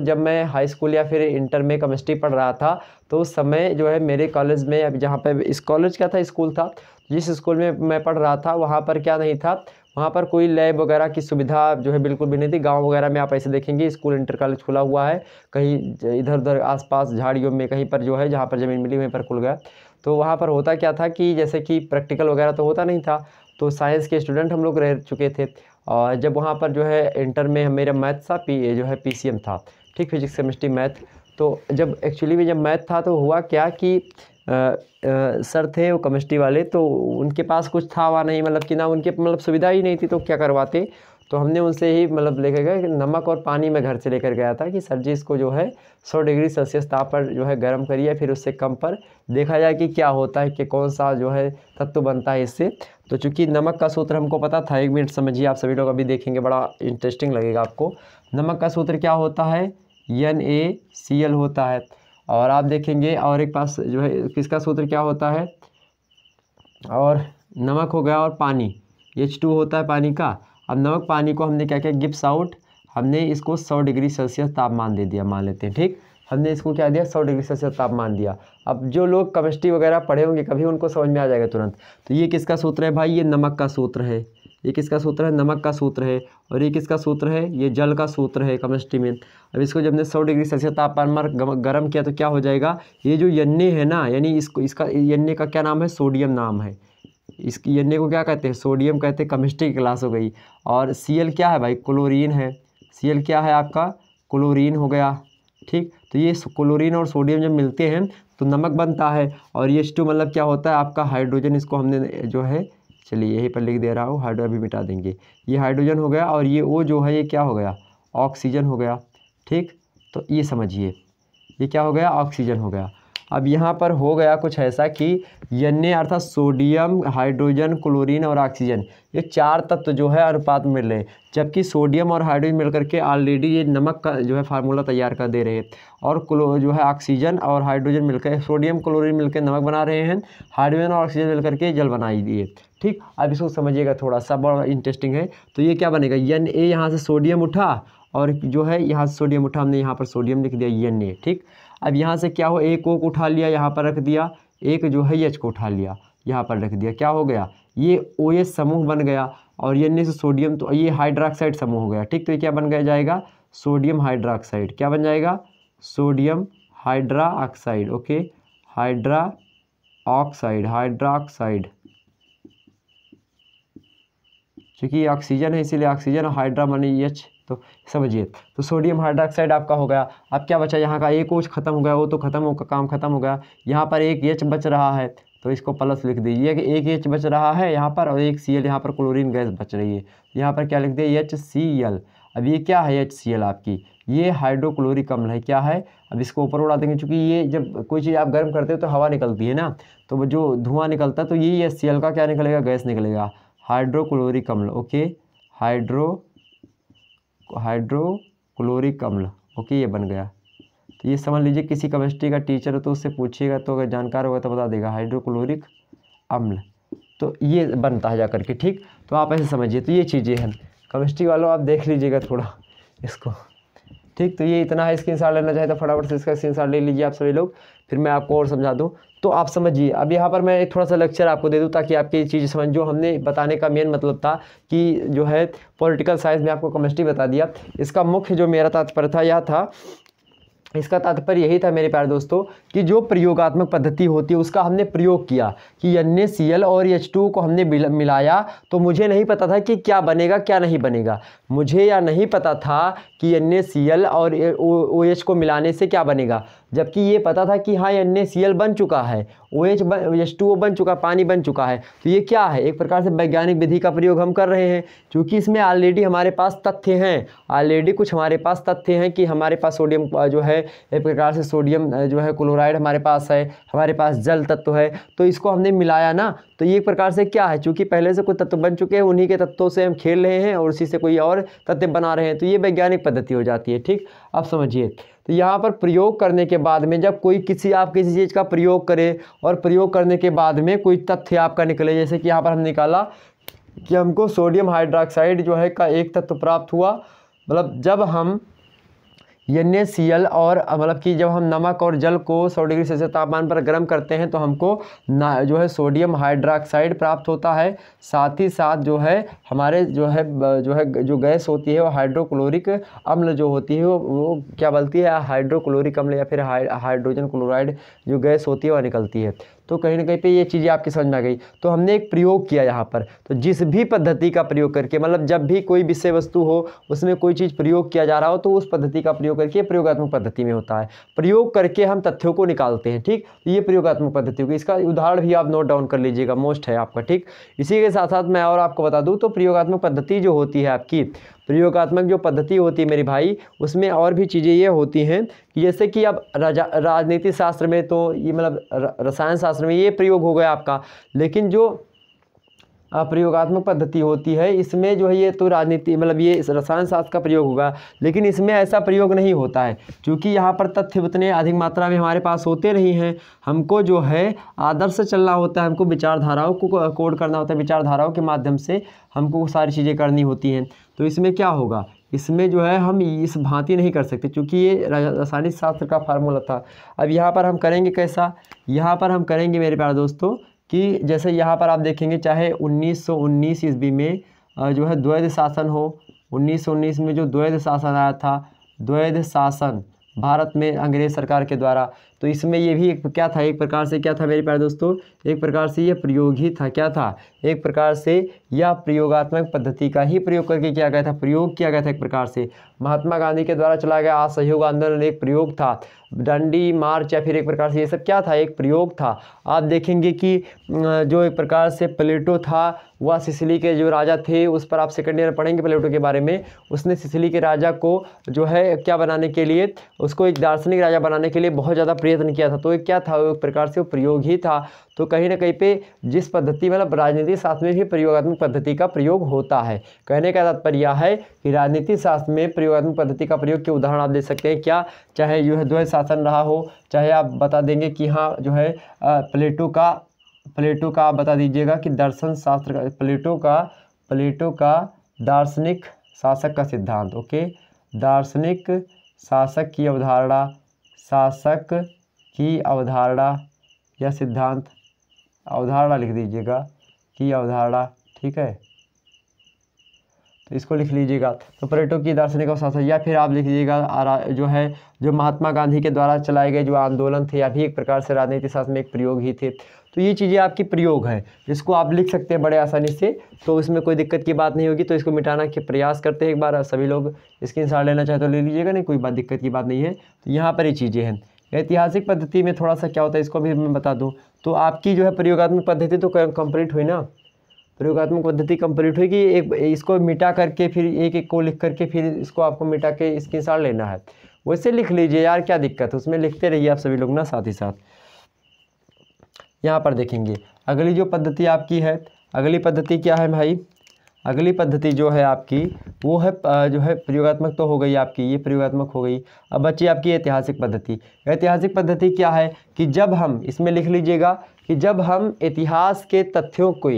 जब मैं हाई स्कूल या फिर इंटर में केमिस्ट्री पढ़ रहा था, तो उस समय जो है मेरे कॉलेज में, अब जहाँ पे इस कॉलेज क्या था, स्कूल था, जिस स्कूल में मैं पढ़ रहा था वहाँ पर क्या नहीं था, वहाँ पर कोई लैब वगैरह की सुविधा जो है बिल्कुल भी नहीं थी। गांव वगैरह में आप ऐसे देखेंगे स्कूल इंटर कॉलेज खुला हुआ है, कहीं इधर उधर आसपास झाड़ियों में कहीं पर जो है, जहाँ पर ज़मीन मिली वहीं पर खुल गया। तो वहाँ पर होता क्या था कि जैसे कि प्रैक्टिकल वगैरह तो होता नहीं था, तो साइंस के स्टूडेंट हम लोग रह चुके थे। और जब वहाँ पर जो है इंटर में मेरा मैथ था, जो है PCM था, ठीक, फिजिक्स केमिस्ट्री मैथ। तो जब एक्चुअली में जब मैथ था तो हुआ क्या कि सर थे वो केमिस्ट्री वाले, तो उनके पास कुछ था वहाँ नहीं, मतलब कि ना उनके मतलब सुविधा ही नहीं थी, तो क्या करवाते, तो हमने उनसे ही मतलब लेकर गए, नमक और पानी में घर से लेकर गया था कि सर जी इसको जो है 100 डिग्री सेल्सियस ताप पर जो है गर्म करिए, फिर उससे कम पर देखा जाए कि क्या होता है, कि कौन सा जो है तत्व बनता है इससे। तो चूँकि नमक का सूत्र हमको पता था, 1 मिनट समझिए, आप सभी लोग अभी देखेंगे, बड़ा इंटरेस्टिंग लगेगा आपको। नमक का सूत्र क्या होता है, NaCl होता है। और आप देखेंगे और एक पास जो है किसका सूत्र क्या होता है, और नमक हो गया और पानी, H2 होता है पानी का। अब नमक पानी को हमने क्या किया, गिब्स आउट, हमने इसको 100 डिग्री सेल्सियस तापमान दे दिया, मान लेते हैं, ठीक, हमने इसको क्या दिया, 100 डिग्री सेल्सियस तापमान दिया। अब जो लोग केमिस्ट्री वगैरह पढ़े होंगे कभी, उनको समझ में आ जाएगा तुरंत। तो ये किसका सूत्र है भाई, ये नमक का सूत्र है। ये किसका सूत्र है, नमक का सूत्र है। और ये किसका सूत्र है, ये जल का सूत्र है केमिस्ट्री में। अब इसको जब ने 100 डिग्री सेल्सियस तापमान पर गर्म किया तो क्या हो जाएगा, ये जो Na है ना, यानी इसका Na का क्या नाम है, सोडियम नाम है। इसकी Na को क्या कहते हैं, सोडियम कहते हैं, केमिस्ट्री की क्लास हो गई। और Cl क्या है भाई, क्लोरीन है। Cl क्या है आपका, क्लोरीन हो गया, ठीक। तो ये क्लोरीन और सोडियम जब मिलते हैं तो नमक बनता है। और ये H2 मतलब क्या होता है आपका, हाइड्रोजन। इसको हमने जो है, चलिए यहीं पर लिख दे रहा हूँ, हाइड्रोजन भी मिटा देंगे, ये हाइड्रोजन हो गया, और ये O जो है ये क्या हो गया, ऑक्सीजन हो गया, ठीक। तो ये समझिए, ये क्या हो गया, ऑक्सीजन हो गया। अब यहाँ पर हो गया कुछ ऐसा कि Na अर्थात सोडियम, हाइड्रोजन, क्लोरीन और ऑक्सीजन, ये 4 तत्व जो है अनुपात में मिल रहे हैं, जबकि सोडियम और हाइड्रोजन मिलकर के ऑलरेडी ये नमक का जो है फार्मूला तैयार कर दे रहे हैं। और जो है ऑक्सीजन और हाइड्रोजन मिलकर, सोडियम क्लोरीन मिलकर नमक बना रहे हैं, हाइड्रोजन और ऑक्सीजन मिलकर के जल बनाई दिए, ठीक। अब इसको समझिएगा, थोड़ा सा बड़ा इंटरेस्टिंग है। तो ये क्या बनेगा, Na, यहाँ से सोडियम उठा और जो है यहाँ से सोडियम उठा, हमने यहाँ पर सोडियम लिख दिया Na, ठीक। अब यहाँ से क्या हो, एक O को उठा लिया, यहाँ पर रख दिया, एक जो है H को उठा लिया, यहाँ पर रख दिया, क्या हो गया, ये OH समूह बन गया। और Na से सोडियम, तो ये हाइड्रोक्साइड समूह हो गया, ठीक। तो ये क्या बन गया जाएगा, सोडियम हाइड्रोक्साइड। क्या बन जाएगा, सोडियम हाइड्रोक्साइड, ओके, हाइड्रोक्साइड, क्योंकि ऑक्सीजन है इसीलिए ऑक्सीजन, हाइड्रा मानी H, तो समझिए। तो सोडियम हाइड्रोक्साइड आपका हो गया। अब क्या बचा, यहाँ का एक OH खत्म हो गया, वो तो खत्म हो, काम खत्म हो गया। यहाँ पर एक H बच रहा है, तो इसको प्लस लिख दीजिए कि एक H बच रहा है यहाँ पर, और एक Cl, यहाँ पर क्लोरीन गैस बच रही है, यहाँ पर क्या लिख दिए, HCl। अब ये क्या है, HCl आपकी, ये हाइड्रोक्लोरिक अम्ल है, क्या है। अब इसको ऊपर उड़ा देंगे, चूँकि ये जब कोई चीज़ आप गर्म करते हो तो हवा निकलती है ना, तो जो धुआं निकलता है तो ये HCl का क्या निकलेगा, गैस निकलेगा, हाइड्रोक्लोरिक अम्ल, ओके, हाइड्रोक्लोरिक अम्ल, ओके, ये बन गया। तो ये समझ लीजिए, किसी केमिस्ट्री का टीचर हो तो उससे पूछिएगा, तो अगर जानकार होगा तो बता देगा, हाइड्रोक्लोरिक अम्ल, तो ये बनता है जा करके, ठीक। तो आप ऐसे समझिए, तो ये चीज़ें हैं केमिस्ट्री वालों, आप देख लीजिएगा थोड़ा इसको, ठीक। तो ये इतना है, स्क्रीनशॉट लेना चाहे तो फटाफट से इसका स्क्रीनशॉट ले लीजिए आप सभी लोग, फिर मैं आपको और समझा दूँ तो आप समझिए। अब यहाँ पर मैं एक थोड़ा सा लेक्चर आपको दे दूँ ताकि आपकी ये चीज़ समझ, जो हमने बताने का मेन मतलब था कि जो है पॉलिटिकल साइंस में आपको केमिस्ट्री बता दिया, इसका मुख्य जो मेरा तात्पर्य था यह था, इसका तात्पर्य यही था मेरे प्यारे दोस्तों कि जो प्रयोगात्मक पद्धति होती है उसका हमने प्रयोग किया कि NaCl और H2 को हमने मिलाया, तो मुझे नहीं पता था कि क्या बनेगा क्या नहीं बनेगा। मुझे या नहीं पता था कि NaCl और OH को मिलाने से क्या बनेगा, जबकि ये पता था कि हाँ NaCl बन चुका है, H2O बन चुका, पानी बन चुका है। तो ये क्या है, एक प्रकार से वैज्ञानिक विधि का प्रयोग हम कर रहे हैं, क्योंकि इसमें ऑलरेडी हमारे पास तथ्य हैं, ऑलरेडी कुछ हमारे पास तथ्य हैं कि हमारे पास सोडियम जो है एक प्रकार से सोडियम जो है क्लोराइड हमारे पास है, हमारे पास जल तत्व है, तो इसको हमने मिलाया ना, तो ये एक प्रकार से क्या है, चूँकि पहले से कुछ तत्व बन चुके हैं, उन्हीं के तत्वों से हम खेल रहे हैं और उसी से कोई और तत्व बना रहे हैं, तो ये वैज्ञानिक पद्धति हो जाती है। ठीक, आप समझिए। तो यहाँ पर प्रयोग करने के बाद में जब कोई आप किसी चीज़ का प्रयोग करें और प्रयोग करने के बाद में कोई तथ्य आपका निकले, जैसे कि यहाँ पर हम निकाला कि हमको सोडियम हाइड्रोक्साइड जो है का एक तत्व प्राप्त हुआ, मतलब जब हम NaCl और मतलब कि जब हम नमक और जल को 100 डिग्री सेल्सियस तापमान पर गर्म करते हैं तो हमको जो है सोडियम हाइड्रोक्साइड प्राप्त होता है। साथ ही साथ जो है हमारे जो गैस होती है वो हाइड्रोक्लोरिक अम्ल जो होती है वो क्या बोलती है, हाइड्रोक्लोरिक अम्ल या फिर हाइड्रोजन क्लोराइड जो गैस होती है वह निकलती है। तो कहीं ना कहीं पे ये चीज़ें आपकी समझ में आ गई। तो हमने एक प्रयोग किया यहाँ पर, तो जिस भी पद्धति का प्रयोग करके, मतलब जब भी कोई विषय वस्तु हो उसमें कोई चीज़ प्रयोग किया जा रहा हो तो उस पद्धति का प्रयोग करके प्रयोगात्मक पद्धति में होता है। प्रयोग करके हम तथ्यों को निकालते हैं। ठीक, ये प्रयोगात्मक पद्धति होगी। इसका उदाहरण भी आप नोट डाउन कर लीजिएगा, मोस्ट है आपका। ठीक, इसी के साथ साथ मैं और आपको बता दूँ तो प्रयोगात्मक पद्धति जो होती है आपकी, प्रयोगात्मक जो पद्धति होती है मेरे भाई, उसमें और भी चीज़ें ये होती हैं कि जैसे कि अब राजनीति शास्त्र में तो ये मतलब रसायन शास्त्र में ये प्रयोग हो गया आपका, लेकिन जो प्रयोगात्मक पद्धति होती है इसमें जो है ये तो राजनीति मतलब ये रसायन शास्त्र का प्रयोग होगा, लेकिन इसमें ऐसा प्रयोग नहीं होता है, क्योंकि यहाँ पर तथ्य उतने अधिक मात्रा में हमारे पास होते नहीं हैं। हमको जो है आदर्श से चलना होता है, हमको विचारधाराओं को कोड करना होता है, विचारधाराओं के माध्यम से हमको सारी चीज़ें करनी होती हैं। तो इसमें क्या होगा, इसमें जो है हम इस भांति नहीं कर सकते, क्योंकि ये रासायनिक शास्त्र का फार्मूला था। अब यहाँ पर हम करेंगे कैसा, यहाँ पर हम करेंगे मेरे प्यारे दोस्तों कि जैसे यहाँ पर आप देखेंगे चाहे 1919 ईस्वी में जो है द्वैध शासन हो, 1919 में जो द्वैध शासन आया था, द्वैध शासन भारत में अंग्रेज सरकार के द्वारा, तो इसमें ये भी एक क्या था, एक प्रकार से क्या था मेरे प्यारे दोस्तों, एक प्रकार से ये प्रयोग ही था। क्या था, एक प्रकार से यह प्रयोगात्मक पद्धति का ही प्रयोग करके किया गया था, प्रयोग किया गया था एक प्रकार से। महात्मा गांधी के द्वारा चलाया गया असहयोग आंदोलन एक प्रयोग था, डंडी मार्च या फिर एक प्रकार से ये सब क्या था, एक प्रयोग था। आप देखेंगे कि जो एक प्रकार से प्लेटो था वह सिसिली के जो राजा थे, उस पर आप सेकंड ईयर पढ़ेंगे प्लेटो के बारे में। उसने सिसिली के राजा को जो है क्या बनाने के लिए, उसको एक दार्शनिक राजा बनाने के लिए बहुत ज़्यादा प्रयत्न किया था। तो एक क्या था, एक प्रकार से वो प्रयोग ही था। तो कहीं ना कहीं पे जिस पद्धति मतलब राजनीति शास्त्र में भी प्रयोगात्मक पद्धति का प्रयोग होता है। कहने का तात्पर्य यह है कि राजनीति शास्त्र में प्रयोगात्मक पद्धति का प्रयोग के उदाहरण आप दे सकते हैं। क्या, चाहे जो है द्वैध शासन रहा हो, चाहे आप बता देंगे कि हाँ जो है प्लेटो का आप बता दीजिएगा कि दर्शन शास्त्र का, प्लेटो का दार्शनिक शासक का सिद्धांत। ओके, दार्शनिक शासक की अवधारणा, शासक की अवधारणा या सिद्धांत, अवधारणा लिख दीजिएगा कि अवधारणा। ठीक है, तो इसको लिख लीजिएगा। तो प्लेटो की दार्शनिक शासक, या फिर आप लिख लीजिएगा जो है जो महात्मा गांधी के द्वारा चलाए गए जो आंदोलन थे, या भी एक प्रकार से राजनीति शास्त्र में एक प्रयोग ही थे। तो ये चीज़ें आपकी प्रयोग हैं, इसको आप लिख सकते हैं बड़े आसानी से, तो इसमें कोई दिक्कत की बात नहीं होगी। तो इसको मिटाना के प्रयास करते हैं, एक बार सभी लोग स्क्रीनशॉट लेना चाहे तो ले लीजिएगा, नहीं कोई बात दिक्कत की बात नहीं है। तो यहाँ पर ये चीज़ें हैं। ऐतिहासिक पद्धति में थोड़ा सा क्या होता है इसको भी मैं बता दूँ। तो आपकी जो है प्रयोगात्मक पद्धति तो कंप्लीट हुई ना, प्रयोगात्मक पद्धति कंप्लीट हुई कि एक इसको मिटा करके फिर एक एक को लिख करके फिर इसको आपको मिटा के स्क्रीनशॉट लेना है। वैसे लिख लीजिए यार, क्या दिक्कत है, उसमें लिखते रहिए आप सभी लोग ना साथ ही साथ। यहाँ पर देखेंगे अगली जो पद्धति आपकी है, अगली पद्धति क्या है भाई, अगली पद्धति जो है आपकी वो है जो है प्रयोगात्मक तो हो गई आपकी, ये प्रयोगात्मक हो गई। अब बची आपकी ऐतिहासिक पद्धति। ऐतिहासिक पद्धति क्या है कि जब हम इसमें लिख लीजिएगा कि जब हम इतिहास के तथ्यों को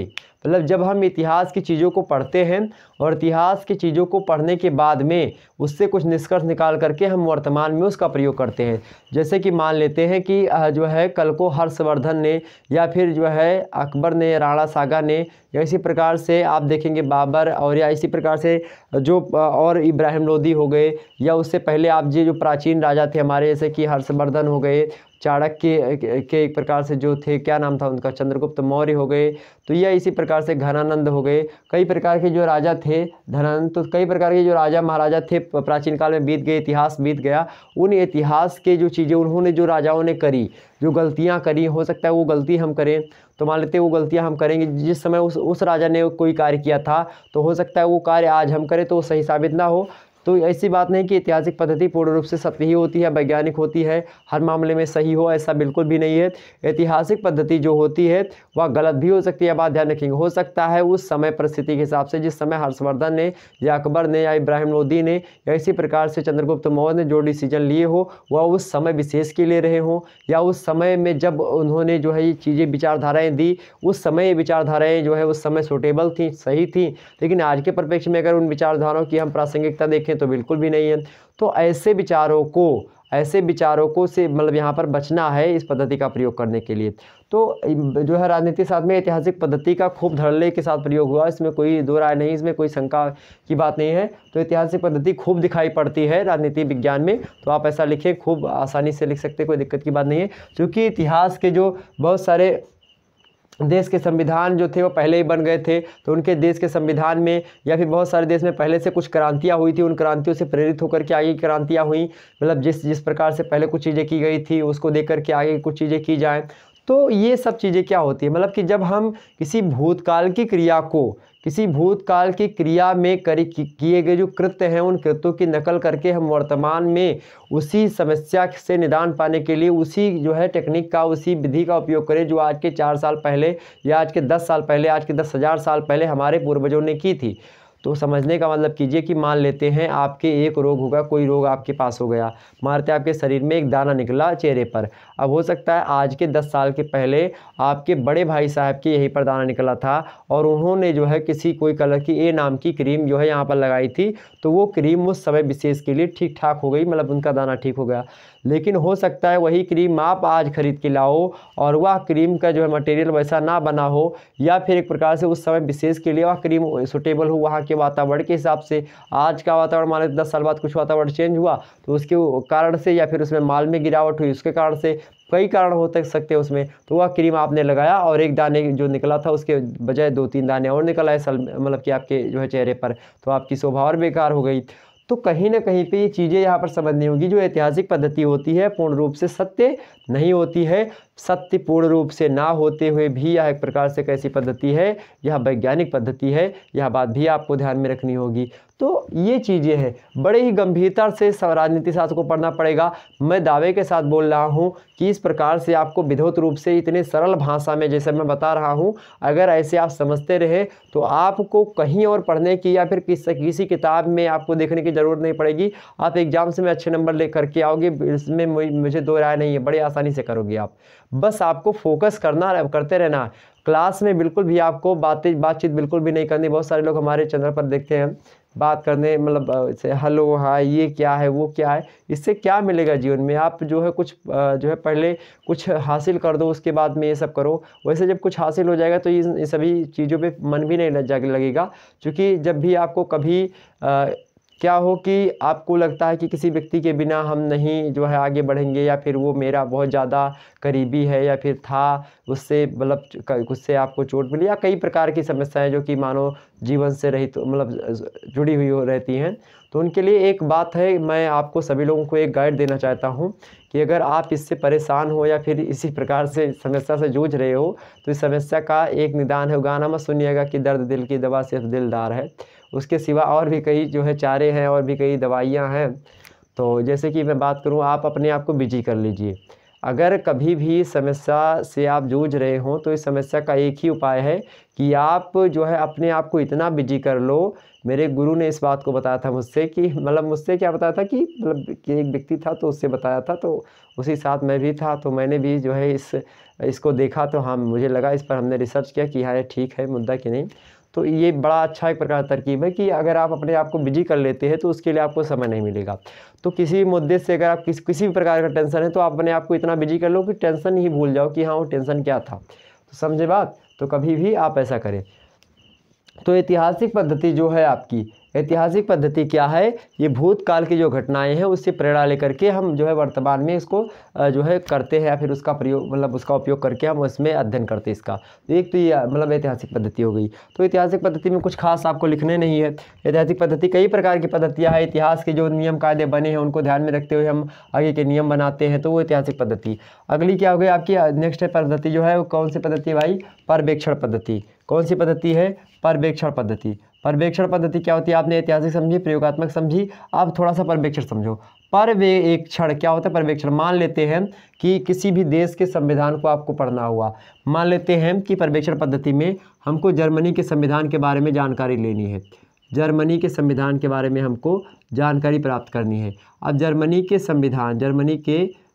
मतलब जब हम इतिहास की चीज़ों को पढ़ते हैं और इतिहास की चीज़ों को पढ़ने के बाद में उससे कुछ निष्कर्ष निकाल करके हम वर्तमान में उसका प्रयोग करते हैं। जैसे कि मान लेते हैं कि जो है कल को हर्षवर्धन ने या फिर जो है अकबर ने, राणा सागा ने, या इसी प्रकार से आप देखेंगे बाबर, और या इसी प्रकार से जो और इब्राहिम लोदी हो गए, या उससे पहले आप जो प्राचीन राजा थे हमारे, जैसे कि हर्षवर्धन हो गए, चाणक्य के एक प्रकार से जो थे, क्या नाम था उनका, चंद्रगुप्त मौर्य हो गए, तो यह इसी प्रकार से घनानंद हो गए, कई प्रकार के जो राजा थे, धनानंद, तो कई प्रकार के जो राजा महाराजा थे प्राचीन काल में बीत गए, इतिहास बीत गया। उन इतिहास के जो चीज़ें उन्होंने, जो राजाओं ने करी, जो गलतियां करी, हो सकता है वो गलती हम करें, तो मान लेते हैं वो गलतियां हम करेंगे। जिस समय उस राजा ने कोई कार्य किया था, तो हो सकता है वो कार्य आज हम करें तो वो सही साबित ना हो। तो ऐसी बात नहीं कि ऐतिहासिक पद्धति पूर्ण रूप से सत्य ही होती है, वैज्ञानिक होती है, हर मामले में सही हो, ऐसा बिल्कुल भी नहीं है। ऐतिहासिक पद्धति जो होती है वह गलत भी हो सकती है, बात ध्यान रखेंगे। हो सकता है उस समय परिस्थिति के हिसाब से, जिस समय हर्षवर्धन ने या अकबर ने या इब्राहिम लोदी ने या इसी प्रकार से चंद्रगुप्त मौर्य ने जो डिसीजन लिए हो वह उस समय विशेष के लिए रहे हों, या उस समय में जब उन्होंने जो है ये चीज़ें विचारधाराएँ दी, उस समय ये विचारधाराएँ जो है उस समय सूटेबल थी, सही थी। लेकिन आज के परिप्रेक्ष्य में अगर उन विचारधाराओं की हम प्रासंगिकता देखें तो बिल्कुल भी नहीं है। तो ऐसे विचारों को से मतलब यहाँ पर बचना है इस पद्धति का प्रयोग करने के लिए। तो जो है राजनीति शास्त्र में ऐतिहासिक पद्धति का खूब धड़ल्ले के साथ प्रयोग हुआ, इसमें कोई दो राय नहीं, इसमें कोई शंका की बात नहीं है। तो ऐतिहासिक पद्धति खूब दिखाई पड़ती है राजनीति विज्ञान में, तो आप ऐसा लिखें, खूब आसानी से लिख सकते हैं, कोई दिक्कत की बात नहीं है। क्योंकि इतिहास के जो बहुत सारे देश के संविधान जो थे वो पहले ही बन गए थे, तो उनके देश के संविधान में या फिर बहुत सारे देश में पहले से कुछ क्रांतियाँ हुई थी, उन क्रांतियों से प्रेरित होकर के आगे की क्रांतियाँ हुई, मतलब जिस प्रकार से पहले कुछ चीज़ें की गई थी उसको देख करके आगे कुछ चीज़ें की जाएँ। तो ये सब चीज़ें क्या होती है, मतलब कि जब हम किसी भूतकाल की क्रिया में किए गए जो कृत्य हैं, उन कृत्यों की नकल करके हम वर्तमान में उसी समस्या से निदान पाने के लिए उसी जो है टेक्निक का, उसी विधि का उपयोग करें जो आज के 4 साल पहले या आज के 10 साल पहले, आज के 10,000 साल पहले हमारे पूर्वजों ने की थी। तो समझने का मतलब कीजिए कि मान लेते हैं आपके एक रोग होगा, कोई रोग आपके पास हो गया, मारते आपके शरीर में एक दाना निकला चेहरे पर। अब हो सकता है आज के 10 साल के पहले आपके बड़े भाई साहब के यहीं पर दाना निकला था और उन्होंने जो है किसी कोई कलर की ए नाम की क्रीम जो है यहाँ पर लगाई थी, तो वो क्रीम उस समय विशेष के लिए ठीक ठाक हो गई, मतलब उनका दाना ठीक हो गया। लेकिन हो सकता है वही क्रीम आप आज खरीद के लाओ और वह क्रीम का जो है मटेरियल वैसा ना बना हो, या फिर एक प्रकार से उस समय विशेष के लिए वह क्रीम सुटेबल हो वहाँ के वातावरण के हिसाब से। आज का वातावरण मान लो 10 साल बाद कुछ वातावरण चेंज हुआ तो उसके कारण से, या फिर उसमें माल में गिरावट हुई उसके कारण से, कई कारण हो सकते हैं उसमें, तो वह क्रीम आपने लगाया और एक दाने जो निकला था उसके बजाय 2-3 दाने और निकल आए मतलब कि आपके जो है चेहरे पर, तो आपकी शोभा और बेकार हो गई। तो कहीं ना कहीं पे ये चीज़ें यहाँ पर समझनी होगी, जो ऐतिहासिक पद्धति होती है पूर्ण रूप से सत्य नहीं होती है। सत्य पूर्ण रूप से ना होते हुए भी यह एक प्रकार से कैसी पद्धति है, यह वैज्ञानिक पद्धति है, यह बात भी आपको ध्यान में रखनी होगी। तो ये चीज़ें हैं, बड़े ही गंभीरता से राजनीति शास्त्र को पढ़ना पड़ेगा। मैं दावे के साथ बोल रहा हूँ कि इस प्रकार से आपको विधुत रूप से इतने सरल भाषा में जैसे मैं बता रहा हूँ, अगर ऐसे आप समझते रहे तो आपको कहीं और पढ़ने की या फिर किसी किताब में आपको देखने की ज़रूरत नहीं पड़ेगी। आप एग्जाम से में अच्छे नंबर ले करके आओगे, इसमें मुझे दो राय नहीं है, बड़े आसानी से करोगे आप। बस आपको फोकस करते रहना। क्लास में बिल्कुल भी आपको बातचीत बिल्कुल भी नहीं करनी। बहुत सारे लोग हमारे चैनल पर देखते हैं बात करने, मतलब हेलो हाय ये क्या है वो क्या है, इससे क्या मिलेगा जीवन में। आप जो है कुछ जो है पहले कुछ हासिल कर दो, उसके बाद में ये सब करो। वैसे जब कुछ हासिल हो जाएगा तो ये सभी चीज़ों पे मन भी नहीं लगेगा। क्योंकि जब भी आपको कभी क्या हो कि आपको लगता है कि किसी व्यक्ति के बिना हम नहीं जो है आगे बढ़ेंगे, या फिर वो मेरा बहुत ज़्यादा करीबी है, या फिर था उससे मतलब उससे आपको चोट मिली, या कई प्रकार की समस्याएं जो कि मानव जीवन से रहित मतलब जुड़ी हुई रहती हैं, तो उनके लिए एक बात है, मैं आपको सभी लोगों को एक गाइड देना चाहता हूँ कि अगर आप इससे परेशान हो या फिर इसी प्रकार से समस्या से जूझ रहे हो, तो इस समस्या का एक निदान है। गाना मत सुनिएगा कि दर्द दिल की दवा सिर्फ दिलदार है, उसके सिवा और भी कई जो है चारे हैं और भी कई दवाइयाँ हैं। तो जैसे कि मैं बात करूँ, आप अपने आप को बिजी कर लीजिए। अगर कभी भी समस्या से आप जूझ रहे हों तो इस समस्या का एक ही उपाय है कि आप जो है अपने आप को इतना बिजी कर लो। मेरे गुरु ने इस बात को बताया था मुझसे कि मतलब मुझसे क्या बताया था कि मतलब कि एक व्यक्ति था तो उससे बताया था, तो उसी साथ मैं भी था, तो मैंने भी जो है इसको देखा, तो हाँ मुझे लगा, इस पर हमने रिसर्च किया कि हाँ ये ठीक है मुद्दा कि नहीं। तो ये बड़ा अच्छा एक प्रकार तरकीब है कि अगर आप अपने आप को बिजी कर लेते हैं तो उसके लिए आपको समय नहीं मिलेगा। तो किसी भी मुद्दे से अगर आप किसी भी प्रकार का टेंशन है तो आप अपने आप को इतना बिजी कर लो कि टेंशन ही भूल जाओ कि हाँ वो टेंशन क्या था। तो समझे बात? तो कभी भी आप ऐसा करें। तो ऐतिहासिक पद्धति जो है आपकी, ऐतिहासिक पद्धति क्या है? ये भूतकाल की जो घटनाएं हैं उससे प्रेरणा लेकर के हम जो है वर्तमान में इसको जो है करते हैं, या फिर उसका प्रयोग मतलब उसका उपयोग करके हम उसमें अध्ययन करते हैं इसका। तो एक तो ये मतलब ऐतिहासिक पद्धति हो गई। तो ऐतिहासिक पद्धति में कुछ खास आपको लिखने नहीं है। ऐतिहासिक पद्धति कई प्रकार की पद्धतियाँ हैं, इतिहास के जो नियम कायदे बने हैं उनको ध्यान में रखते हुए हम आगे के नियम बनाते हैं, तो वो ऐतिहासिक पद्धति। अगली क्या हो गई आपकी? नेक्स्ट है पद्धति जो है वो कौन सी पद्धति है भाई? पर्यवेक्षण पद्धति। कौन सी पद्धति है? पर्यवेक्षण पद्धति। पर्यवेक्षण पद्धति क्या होती है? आपने ऐतिहासिक समझी, प्रयोगात्मक समझी, अब थोड़ा सा पर्यवेक्षण समझो। पर्यवेक्षण क्या होता है? पर्यवेक्षण, मान लेते हैं कि किसी भी देश के संविधान को आपको पढ़ना हुआ, मान लेते हैं कि पर्यवेक्षण पद्धति में हमको जर्मनी के संविधान के बारे में जानकारी लेनी है, जर्मनी के संविधान के बारे में हमको जानकारी प्राप्त करनी है। अब जर्मनी के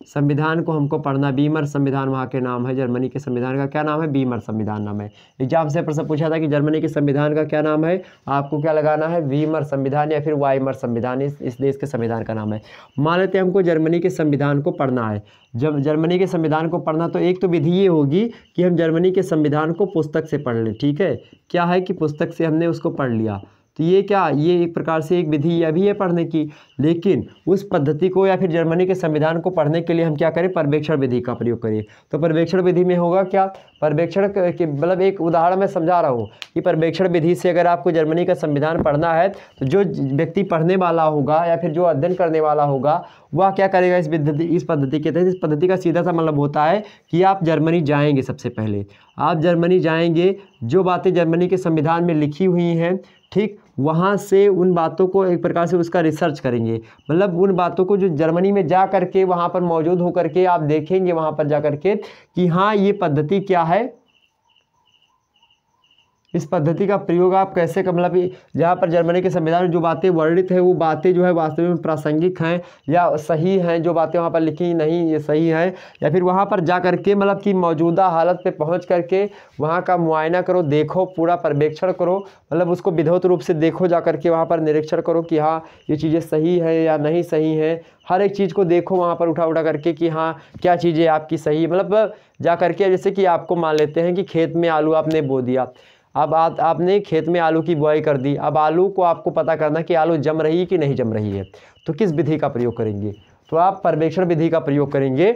संविधान को हमको पढ़ना, बीमर संविधान वहाँ के नाम है, जर्मनी के संविधान का क्या नाम है? बीमर संविधान नाम है। एग्जाम से प्रश्न पूछा था कि जर्मनी के संविधान का क्या नाम है, आपको क्या लगाना है? वीमर संविधान या फिर वाइमर संविधान, इस देश के संविधान का नाम है। मान लेते हैं हमको जर्मनी के संविधान को पढ़ना है। जब जर्मनी के संविधान को पढ़ना, तो एक तो विधि ये होगी कि हम जर्मनी के संविधान को पुस्तक से पढ़ लें, ठीक है? क्या है कि पुस्तक से हमने उसको पढ़ लिया, तो ये क्या, ये एक प्रकार से एक विधि यह भी है पढ़ने की। लेकिन उस पद्धति को या फिर जर्मनी के संविधान को पढ़ने के लिए हम क्या करें? पर्यवेक्षण विधि का प्रयोग करिए। तो पर्यवेक्षण विधि में होगा क्या? पर्यवेक्षण के मतलब एक उदाहरण मैं समझा रहा हूँ कि पर्यवेक्षण विधि से अगर आपको जर्मनी का संविधान पढ़ना है तो जो व्यक्ति पढ़ने वाला होगा या फिर जो अध्ययन करने वाला होगा वह क्या करेगा? इस पद्धति के तहत, इस पद्धति का सीधा सा मतलब होता है कि आप जर्मनी जाएंगे, सबसे पहले आप जर्मनी जाएंगे, जो बातें जर्मनी के संविधान में लिखी हुई हैं, ठीक, वहाँ से उन बातों को एक प्रकार से उसका रिसर्च करेंगे। मतलब उन बातों को जो जर्मनी में जा करके वहाँ पर मौजूद हो करके आप देखेंगे वहाँ पर जा करके कि हाँ ये पद्धति क्या है, इस पद्धति का प्रयोग आप कैसे कर, मतलब जहाँ पर जर्मनी के संविधान में जो बातें वर्णित है वो बातें जो है वास्तव में प्रासंगिक हैं या सही हैं, जो बातें वहाँ पर लिखी नहीं ये सही हैं, या फिर वहाँ पर जा करके मतलब कि मौजूदा हालत पे पहुँच करके वहाँ का मुआयना करो, देखो, पूरा पर्यवेक्षण करो, मतलब उसको विधिवत रूप से देखो, जा करके वहाँ पर निरीक्षण करो कि हाँ ये चीज़ें सही है या नहीं सही हैं। हर एक चीज़ को देखो वहाँ पर उठा करके कि हाँ क्या चीज़ें आपकी सही, मतलब जा करके, जैसे कि आपको मान लेते हैं कि खेत में आलू आपने बो दिया, अब आपने खेत में आलू की बुआई कर दी, अब आलू को आपको पता करना कि आलू जम रही है कि नहीं जम रही है, तो किस विधि का प्रयोग करेंगे? तो आप पर्यवेक्षण विधि का प्रयोग करेंगे।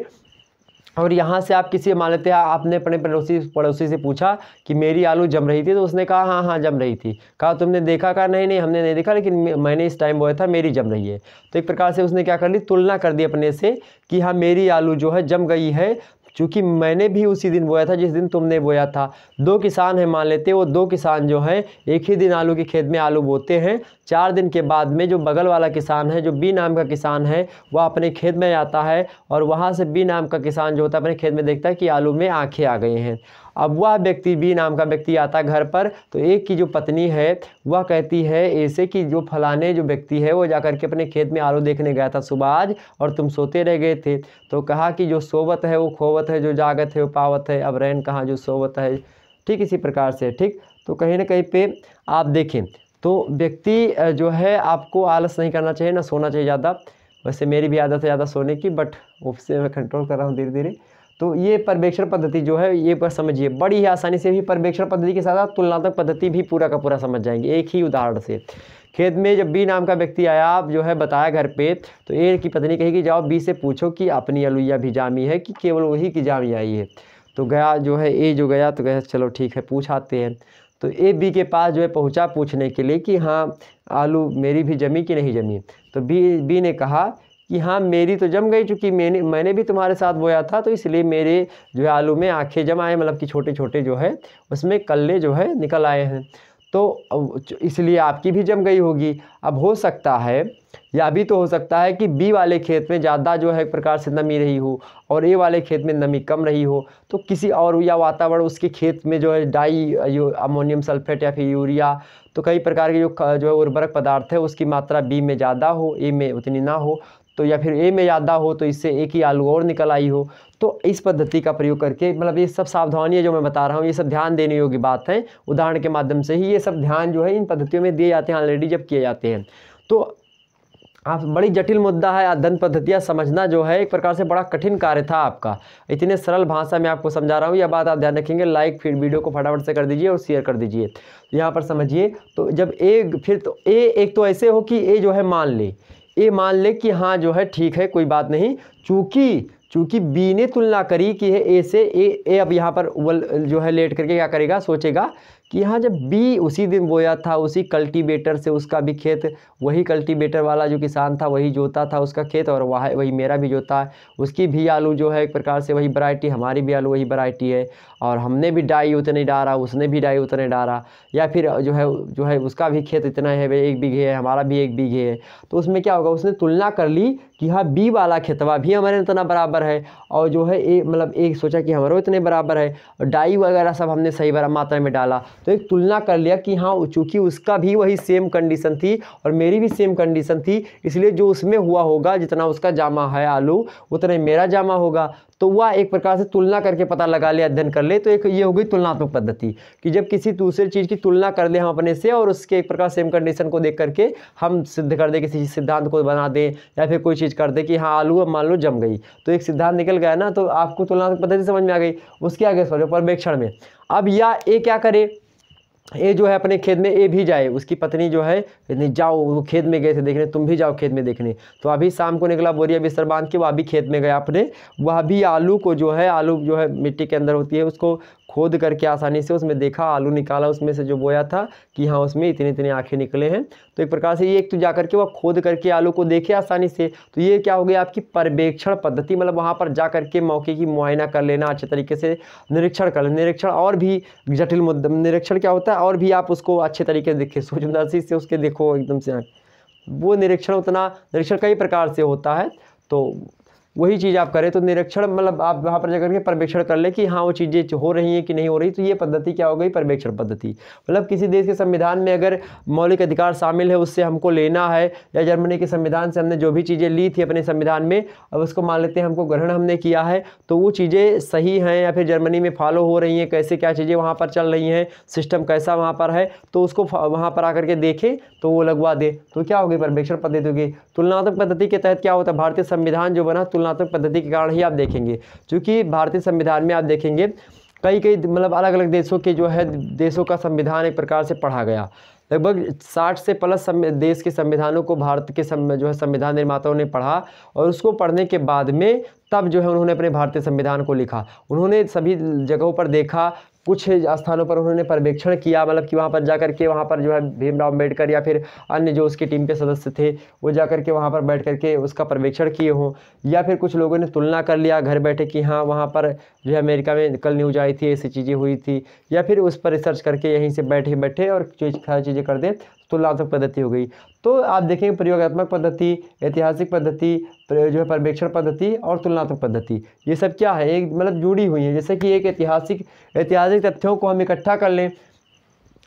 और यहाँ से आप किसी, मान लेते हैं आपने अपने पड़ोसी से पूछा कि मेरी आलू जम रही थी, तो उसने कहा हाँ हाँ जम रही थी। कहा तुमने देखा? कहा नहीं नहीं हमने नहीं देखा, लेकिन मैंने इस टाइम बोया था, मेरी जम रही है। तो एक प्रकार से उसने क्या कर ली? तुलना कर दी अपने से कि हाँ मेरी आलू जो है जम गई है, क्योंकि मैंने भी उसी दिन बोया था जिस दिन तुमने बोया था। दो किसान हैं मान लेते हैं, वो दो किसान जो हैं एक ही दिन आलू के खेत में आलू बोते हैं। 4 दिन के बाद में जो बगल वाला किसान है, जो बी नाम का किसान है, वह अपने खेत में आता है और वहाँ से बी नाम का किसान जो होता है अपने खेत में देखता है कि आलू में आँखें आ गई हैं। अब वह व्यक्ति, बी नाम का व्यक्ति आता है घर पर, तो एक की जो पत्नी है वह कहती है ऐसे कि जो फलाने जो व्यक्ति है वो जाकर के अपने खेत में आलू देखने गया था सुबह आज, और तुम सोते रह गए थे। तो कहा कि जो सोवत है वो खोवत है, जो जागत है वो पावत है, अब रैन कहाँ जो सोवत है। ठीक, इसी प्रकार से। ठीक, तो कहीं ना कहीं पे आप देखें तो व्यक्ति जो है आपको आलस नहीं करना चाहिए, ना सोना चाहिए ज़्यादा। वैसे मेरी भी आदत है ज़्यादा सोने की, बट उससे मैं कंट्रोल कर रहा हूँ धीरे धीरे। तो ये पर्यवेक्षण पद्धति जो है ये बस समझिए, बड़ी ही आसानी से भी पर्यवेक्षण पद्धति के साथ आप तुलनात्मक पद्धति भी पूरा का पूरा समझ जाएंगे एक ही उदाहरण से। खेत में जब बी नाम का व्यक्ति आया, आप जो है बताया घर पे, तो ए की पत्नी कही कि जाओ बी से पूछो कि अपनी अलुइया भी जामी है कि केवल वही की जामी आई है। तो गया जो है ए जो गया, तो गया चलो ठीक है पूछ आते हैं। तो ए बी के पास जो है पहुंचा पूछने के लिए कि हाँ आलू मेरी भी जमी कि नहीं जमी। तो बी ने कहा कि हाँ मेरी तो जम गई, चूँकि मैंने भी तुम्हारे साथ बोया था, तो इसलिए मेरे जो है आलू में आँखें जम आए, मतलब कि छोटे छोटे जो है उसमें कल्ले जो है निकल आए हैं। तो इसलिए आपकी भी जम गई होगी। अब हो सकता है, या भी तो हो सकता है कि बी वाले खेत में ज़्यादा जो है एक प्रकार से नमी रही हो और ए वाले खेत में नमी कम रही हो, तो किसी और या वातावरण उसके खेत में जो है डाई अमोनियम सल्फेट या फिर यूरिया, तो कई प्रकार के जो है उर्वरक पदार्थ है उसकी मात्रा बी में ज़्यादा हो, ए में उतनी ना हो, तो या फिर ए में ज़्यादा हो तो इससे एक ही आलू और निकल आई हो। तो इस पद्धति का प्रयोग करके, मतलब ये सब सावधानी है जो मैं बता रहा हूँ, ये सब ध्यान देने योग्य बात है। उदाहरण के माध्यम से ही ये सब ध्यान जो है इन पद्धतियों में दिए जाते हैं ऑलरेडी जब किए जाते हैं। तो आप बड़ी जटिल मुद्दा है, अध्ययन पद्धतियाँ समझना जो है एक प्रकार से बड़ा कठिन कार्य था आपका। इतने सरल भाषा में आपको समझा रहा हूँ, यह बात आप ध्यान रखेंगे। लाइक फिर वीडियो को फटाफट से कर दीजिए और शेयर कर दीजिए। यहाँ पर समझिए, तो जब ए, फिर तो ए एक तो ऐसे हो कि ए जो है मान ले कि हाँ जो है ठीक है कोई बात नहीं, चूँकि बी ने तुलना करी कि है ए से, ए अब यहाँ पर जो है लेट करके क्या करेगा, सोचेगा कि यहाँ जब बी उसी दिन बोया था उसी कल्टीवेटर से, उसका भी खेत वही कल्टीवेटर वाला जो किसान था वही जोता था उसका खेत, और वही मेरा भी जोता है, उसकी भी आलू जो है एक प्रकार से वही वैरायटी, हमारी भी आलू वही वैरायटी है, और हमने भी डाई उतने डाला, उसने भी डाई उतने डाला, या फिर जो है उसका भी खेत इतना है 1 बीघे है, हमारा भी 1 बीघे है। तो उसमें क्या होगा, उसने तुलना कर ली कि हाँ बी वाला खेतवा भी हमारे इतना बराबर है, और जो है ए मतलब एक सोचा कि हमारे इतने बराबर है, और डाई वगैरह सब हमने सही मात्रा में डाला, तो एक तुलना कर लिया कि हाँ चूँकि उसका भी वही सेम कंडीशन थी और मेरी भी सेम कंडीशन थी, इसलिए जो उसमें हुआ होगा जितना उसका जामा है आलू उतना मेरा जामा होगा। तो वह एक प्रकार से तुलना करके पता लगा ले, अध्ययन कर ले। तो एक ये हो गई तुलनात्मक पद्धति कि जब किसी दूसरे चीज़ की तुलना कर ले हम अपने से, और उसके एक प्रकार सेम कंडीशन को देख करके हम सिद्ध कर दे, किसी सिद्धांत को बना दे, या फिर कोई चीज़ कर दे कि हाँ आलू अब मान लो जम गई, तो एक सिद्धांत निकल गया ना, तो आपको तुलनात्मक पद्धति समझ में आ गई। उसके आगे समझो पर्यवेक्षण में। अब या ए क्या करे, ए जो है अपने खेत में, ए भी जाए, उसकी पत्नी जो है जाओ, वो खेत में गए थे देखने, तुम भी जाओ खेत में देखने। तो अभी शाम को निकला बोरिया बिस्तर बांध के, वह भी खेत में गया अपने, वह भी आलू को जो है मिट्टी के अंदर होती है, उसको खोद करके आसानी से उसमें देखा, आलू निकाला उसमें से जो बोया था कि हाँ उसमें इतने इतने आँखें निकले हैं। तो एक प्रकार से ये एक तो जा करके वह खोद करके आलू को देखे आसानी से। तो ये क्या हो गया आपकी पर्यवेक्षण पद्धति, मतलब वहाँ पर जा करके मौके की मुआयना कर लेना, अच्छे तरीके से निरीक्षण कर लेना। निरीक्षण और भी जटिल मुद्दा, निरीक्षण क्या होता है, और भी आप उसको अच्छे तरीके से देखें, सूक्ष्मदर्शी से उसके देखो एकदम से, वो निरीक्षण कई प्रकार से होता है। तो वही चीज़ आप करें, तो निरीक्षण मतलब आप वहाँ पर जाकर के पर्यवेक्षण कर ले कि हाँ वो चीज़ें हो रही हैं कि नहीं हो रही। तो ये पद्धति क्या हो गई, पर्यवेक्षण पद्धति। मतलब किसी देश के संविधान में अगर मौलिक अधिकार शामिल है, उससे हमको लेना है, या जर्मनी के संविधान से हमने जो भी चीज़ें ली थी अपने संविधान में, अब उसको मान लेते हैं हमको ग्रहण हमने किया है, तो वो चीज़ें सही हैं या फिर जर्मनी में फॉलो हो रही हैं, कैसे क्या चीज़ें वहाँ पर चल रही हैं, सिस्टम कैसा वहाँ पर है, तो उसको वहाँ पर आकर के देखें तो वो लगवा दे। तो क्या होगी, पर्यवेक्षण पद्धति होगी। तुलनात्मक पद्धति के तहत क्या होता है, भारतीय संविधान जो बना तुलनात्मक पद्धति के कारण ही आप देखेंगे, क्योंकि भारतीय संविधान में आप देखेंगे कई मतलब अलग अलग देशों के जो है देशों का संविधान एक प्रकार से पढ़ा गया। लगभग 60 से प्लस देश के संविधानों को भारत के जो है संविधान निर्माताओं ने पढ़ा, और उसको पढ़ने के बाद में तब जो है उन्होंने अपने भारतीय संविधान को लिखा। उन्होंने सभी जगहों पर देखा, कुछ स्थानों पर उन्होंने पर्यवेक्षण किया, मतलब कि वहाँ पर जाकर के वहाँ पर जो है भीमराव अम्बेडकर या फिर अन्य जो उसकी टीम के सदस्य थे वो जाकर के वहाँ पर बैठ करके उसका पर्यवेक्षण किए हों, या फिर कुछ लोगों ने तुलना कर लिया घर बैठे कि हाँ वहाँ पर जो है अमेरिका में कल न्यूज आई थी, ऐसी चीज़ें हुई थी, या फिर उस पर रिसर्च करके यहीं से बैठे बैठे और सारी चीज़ें कर दें, तुलनात्मक पद्धति हो गई। तो आप देखेंगे प्रयोगात्मक पद्धति, ऐतिहासिक पद्धति, जो है पर्यवेक्षण पद्धति और तुलनात्मक पद्धति, ये सब क्या है, एक मतलब जुड़ी हुई है। जैसे कि एक ऐतिहासिक तथ्यों को हम इकट्ठा कर लें,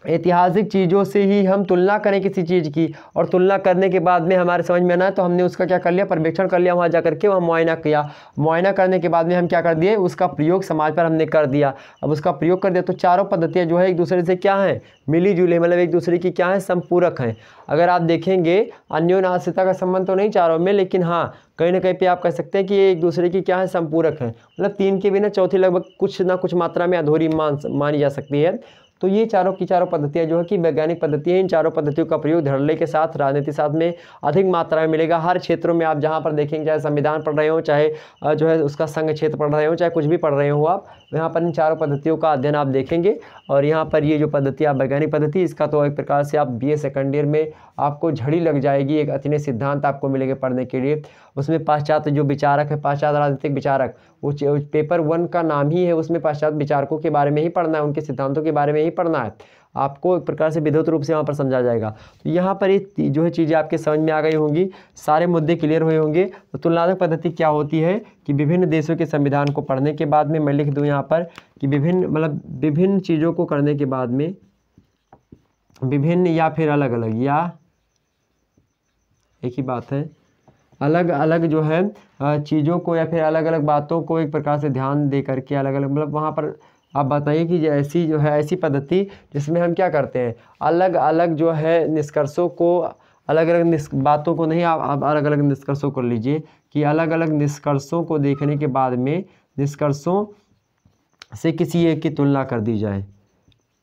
ऐतिहासिक चीज़ों से ही हम तुलना करें किसी चीज़ की, और तुलना करने के बाद में हमारे समझ में ना है तो हमने उसका क्या कर लिया, पर्यवेक्षण कर लिया, वहाँ जा करके वहाँ मुआयना किया। मुआयना करने के बाद में हम क्या कर दिए, उसका प्रयोग समाज पर हमने कर दिया। अब उसका प्रयोग कर दिया तो चारों पद्धतियाँ जो है एक दूसरे से क्या हैं, मिली जुली, मतलब एक दूसरे की क्या है, संपूरक हैं। अगर आप देखेंगे अन्योन्याश्रिता का संबंध तो नहीं चारों में, लेकिन हाँ कहीं ना कहीं पे आप कह सकते हैं कि ये एक दूसरे की क्या है, संपूरक हैं। मतलब 3 के बिना चौथी लगभग कुछ ना कुछ मात्रा में अधूरी मानी जा सकती है। तो ये चारों की चारों पद्धतियाँ जो है कि वैज्ञानिक पद्धतियाँ, इन चारों पद्धतियों का प्रयोग धड़ल्ले के साथ राजनीति शास्त्र में अधिक मात्रा में मिलेगा। हर क्षेत्रों में आप जहाँ पर देखेंगे, चाहे संविधान पढ़ रहे हो, चाहे जो है उसका संघ क्षेत्र पढ़ रहे हो, चाहे कुछ भी पढ़ रहे हो आप, यहाँ पर इन चारों पद्धतियों का अध्ययन आप देखेंगे। और यहाँ पर ये जो पद्धति आप वैज्ञानिक पद्धति, इसका तो एक प्रकार से आप BA सेकंड ईयर में आपको झड़ी लग जाएगी, एक अतने सिद्धांत आपको मिलेंगे पढ़ने के लिए। उसमें पाश्चात्य जो विचारक है, पाश्चात्य राजनीतिक विचारक, वो पेपर 1 का नाम ही है, उसमें पाश्चात्य विचारकों के बारे में ही पढ़ना है, उनके सिद्धांतों के बारे में ही पढ़ना है। आपको एक प्रकार से विद्युत रूप से वहाँ पर समझा जाएगा। तो यहाँ पर ये जो है चीज़ें आपके समझ में आ गई होंगी, सारे मुद्दे क्लियर हुए होंगे। तो तुलनात्मक पद्धति क्या होती है कि विभिन्न देशों के संविधान को पढ़ने के बाद में मैं लिख दूँ यहाँ पर कि विभिन्न चीज़ों को करने के बाद में विभिन्न या फिर अलग अलग, या एक ही बात है, अलग अलग जो है चीज़ों को या फिर अलग अलग बातों को एक प्रकार से ध्यान दे करके अलग अलग वहाँ पर आप बताइए कि ऐसी जो है ऐसी पद्धति जिसमें हम क्या करते हैं, अलग अलग जो है निष्कर्षों को, अलग अलग बातों को नहीं, आप अलग अलग निष्कर्षों को लीजिए कि अलग अलग निष्कर्षों को देखने के बाद में निष्कर्षों से किसी एक की तुलना कर दी जाए,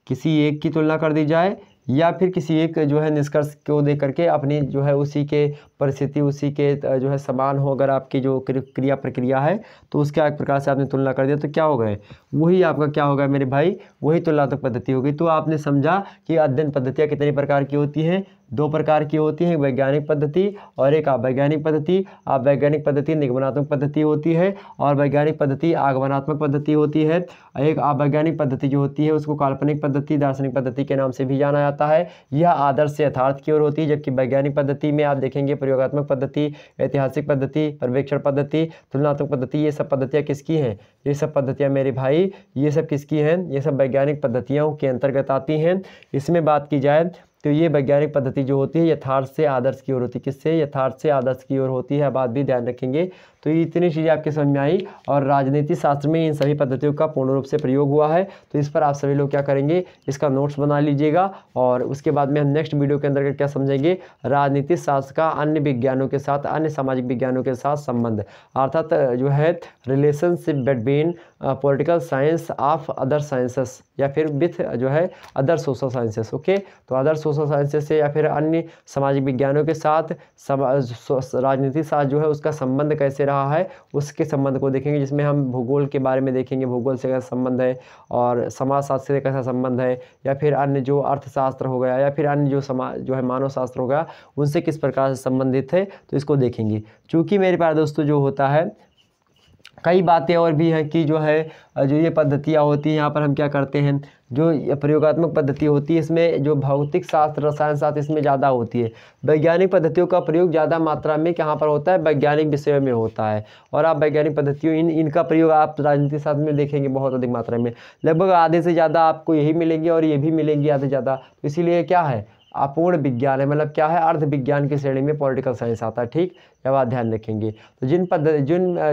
किसी एक की तुलना कर दी जाए, या फिर किसी एक जो है निष्कर्ष को देख करके अपनी जो है उसी के परिस्थिति, उसी के जो है समान हो, अगर आपकी जो क्रिया प्रक्रिया है तो उसका एक प्रकार से आपने तुलना कर दिया तो क्या हो गए, वही आपका क्या होगा मेरे भाई, वही तुलनात्मक पद्धति होगी। तो आपने समझा कि अध्ययन पद्धतियाँ कितनी प्रकार की होती हैं, 2 प्रकार की होती है, वैज्ञानिक पद्धति और एक अवैज्ञानिक पद्धति। अवैज्ञानिक पद्धति निगमनात्मक पद्धति होती है और वैज्ञानिक पद्धति आगमनात्मक पद्धति होती है। एक अवैज्ञानिक पद्धति जो होती है उसको काल्पनिक पद्धति, दार्शनिक पद्धति के नाम से भी जाना जाता है। यह आदर्श से यथार्थ की ओर होती है, जबकि वैज्ञानिक पद्धति में आप देखेंगे प्रयोगात्मक पद्धति, ऐतिहासिक पद्धति, पर्यवेक्षण पद्धति, तुलनात्मक पद्धति, ये सब पद्धतियाँ किसकी हैं, ये सब पद्धतियाँ मेरे भाई ये सब किसकी हैं, ये सब वैज्ञानिक पद्धतियों के अंतर्गत आती हैं। इसमें बात की जाए तो ये वैज्ञानिक पद्धति जो होती है यथार्थ से आदर्श की ओर होती है, किससे, यथार्थ से आदर्श की ओर होती है, बात भी ध्यान रखेंगे। तो ये इतनी चीज़ें आपके समझ में आई और राजनीति शास्त्र में इन सभी पद्धतियों का पूर्ण रूप से प्रयोग हुआ है। तो इस पर आप सभी लोग क्या करेंगे, इसका नोट्स बना लीजिएगा और उसके बाद में हम नेक्स्ट वीडियो के अंदर क्या समझेंगे, राजनीति शास्त्र का अन्य विज्ञानों के साथ, अन्य सामाजिक विज्ञानों के साथ संबंध, अर्थात जो है relationship between political science of other sciences या फिर विथ जो है अदर सोशल साइंसेस। ओके, तो अदर सोशल साइंसेस से या फिर अन्य सामाजिक विज्ञानों के साथ राजनीति शास्त्र जो है उसका संबंध कैसे रहा है, उसके संबंध को देखेंगे, जिसमें हम भूगोल के बारे में देखेंगे, भूगोल से कैसा संबंध है और समाजशास्त्र से कैसा संबंध है, या फिर अन्य जो अर्थशास्त्र हो गया या फिर अन्य जो समाज जो है मानव शास्त्र हो गया उनसे किस प्रकार से संबंधित है, तो इसको देखेंगे। चूँकि मेरे पास दोस्तों जो होता है कई बातें और भी हैं कि जो है जो ये पद्धतियाँ होती हैं, यहाँ पर हम क्या करते हैं, जो प्रयोगात्मक पद्धति होती है इसमें जो भौतिक शास्त्र, रसायन शास्त्र इसमें ज़्यादा होती है। वैज्ञानिक पद्धतियों का प्रयोग ज़्यादा मात्रा में कहाँ पर होता है, वैज्ञानिक विषयों में होता है। और आप वैज्ञानिक पद्धतियों इनका प्रयोग आप राजनीति शास्त्र में देखेंगे बहुत अधिक मात्रा में, लगभग आधे से ज़्यादा आपको यही मिलेंगे और ये भी मिलेंगी आधे ज़्यादा। तो इसीलिए क्या है, अपूर्ण विज्ञान है, मतलब क्या है, अर्ध विज्ञान की श्रेणी में पॉलिटिकल साइंस आता है। ठीक, यह बात ध्यान रखेंगे। तो जिन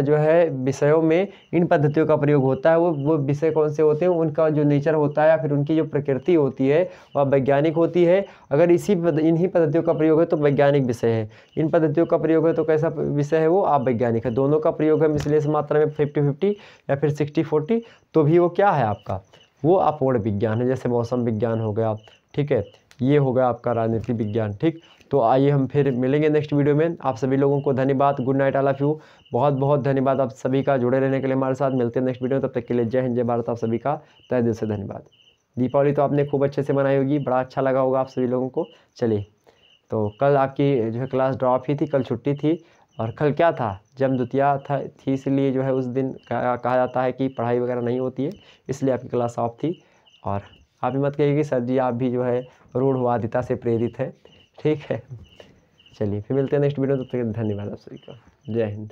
जो है विषयों में इन पद्धतियों का प्रयोग होता है वो विषय कौन से होते हैं, उनका जो नेचर होता है या फिर उनकी जो प्रकृति होती है वह वैज्ञानिक होती है। अगर इन्हीं पद्धतियों का प्रयोग है तो वैज्ञानिक विषय है, इन पद्धतियों का प्रयोग है तो कैसा विषय है, वो अवैज्ञानिक है। दोनों का प्रयोग है मिश्रित मात्रा में 50-50 या फिर 60-40, तो भी वो क्या है आपका, वो अपूर्ण विज्ञान है। जैसे मौसम विज्ञान हो गया, ठीक है, ये हो गया आपका राजनीति विज्ञान। ठीक, तो आइए हम फिर मिलेंगे नेक्स्ट वीडियो में। आप सभी लोगों को धन्यवाद, good night all of you, बहुत बहुत धन्यवाद आप सभी का जुड़े रहने के लिए हमारे साथ। मिलते हैं नेक्स्ट वीडियो में, तब तक के लिए जय हिंद, जय भारत। आप सभी का तहे दिल से धन्यवाद। दीपावली तो आपने खूब अच्छे से मनाई होगी, बड़ा अच्छा लगा होगा आप सभी लोगों को। चलिए, तो कल आपकी जो है क्लास ड्रॉप ही थी, कल छुट्टी थी और कल क्या था, जमद्वितीया थी, इसलिए जो है उस दिन कहा जाता है कि पढ़ाई वगैरह नहीं होती है, इसलिए आपकी क्लास ऑफ थी। और आप भी मत कहिए कि सर जी आप भी जो है रूढ़वादिता से प्रेरित है। ठीक है, चलिए फिर मिलते हैं नेक्स्ट वीडियो, तब तक धन्यवाद आप सभी का, जय हिंद।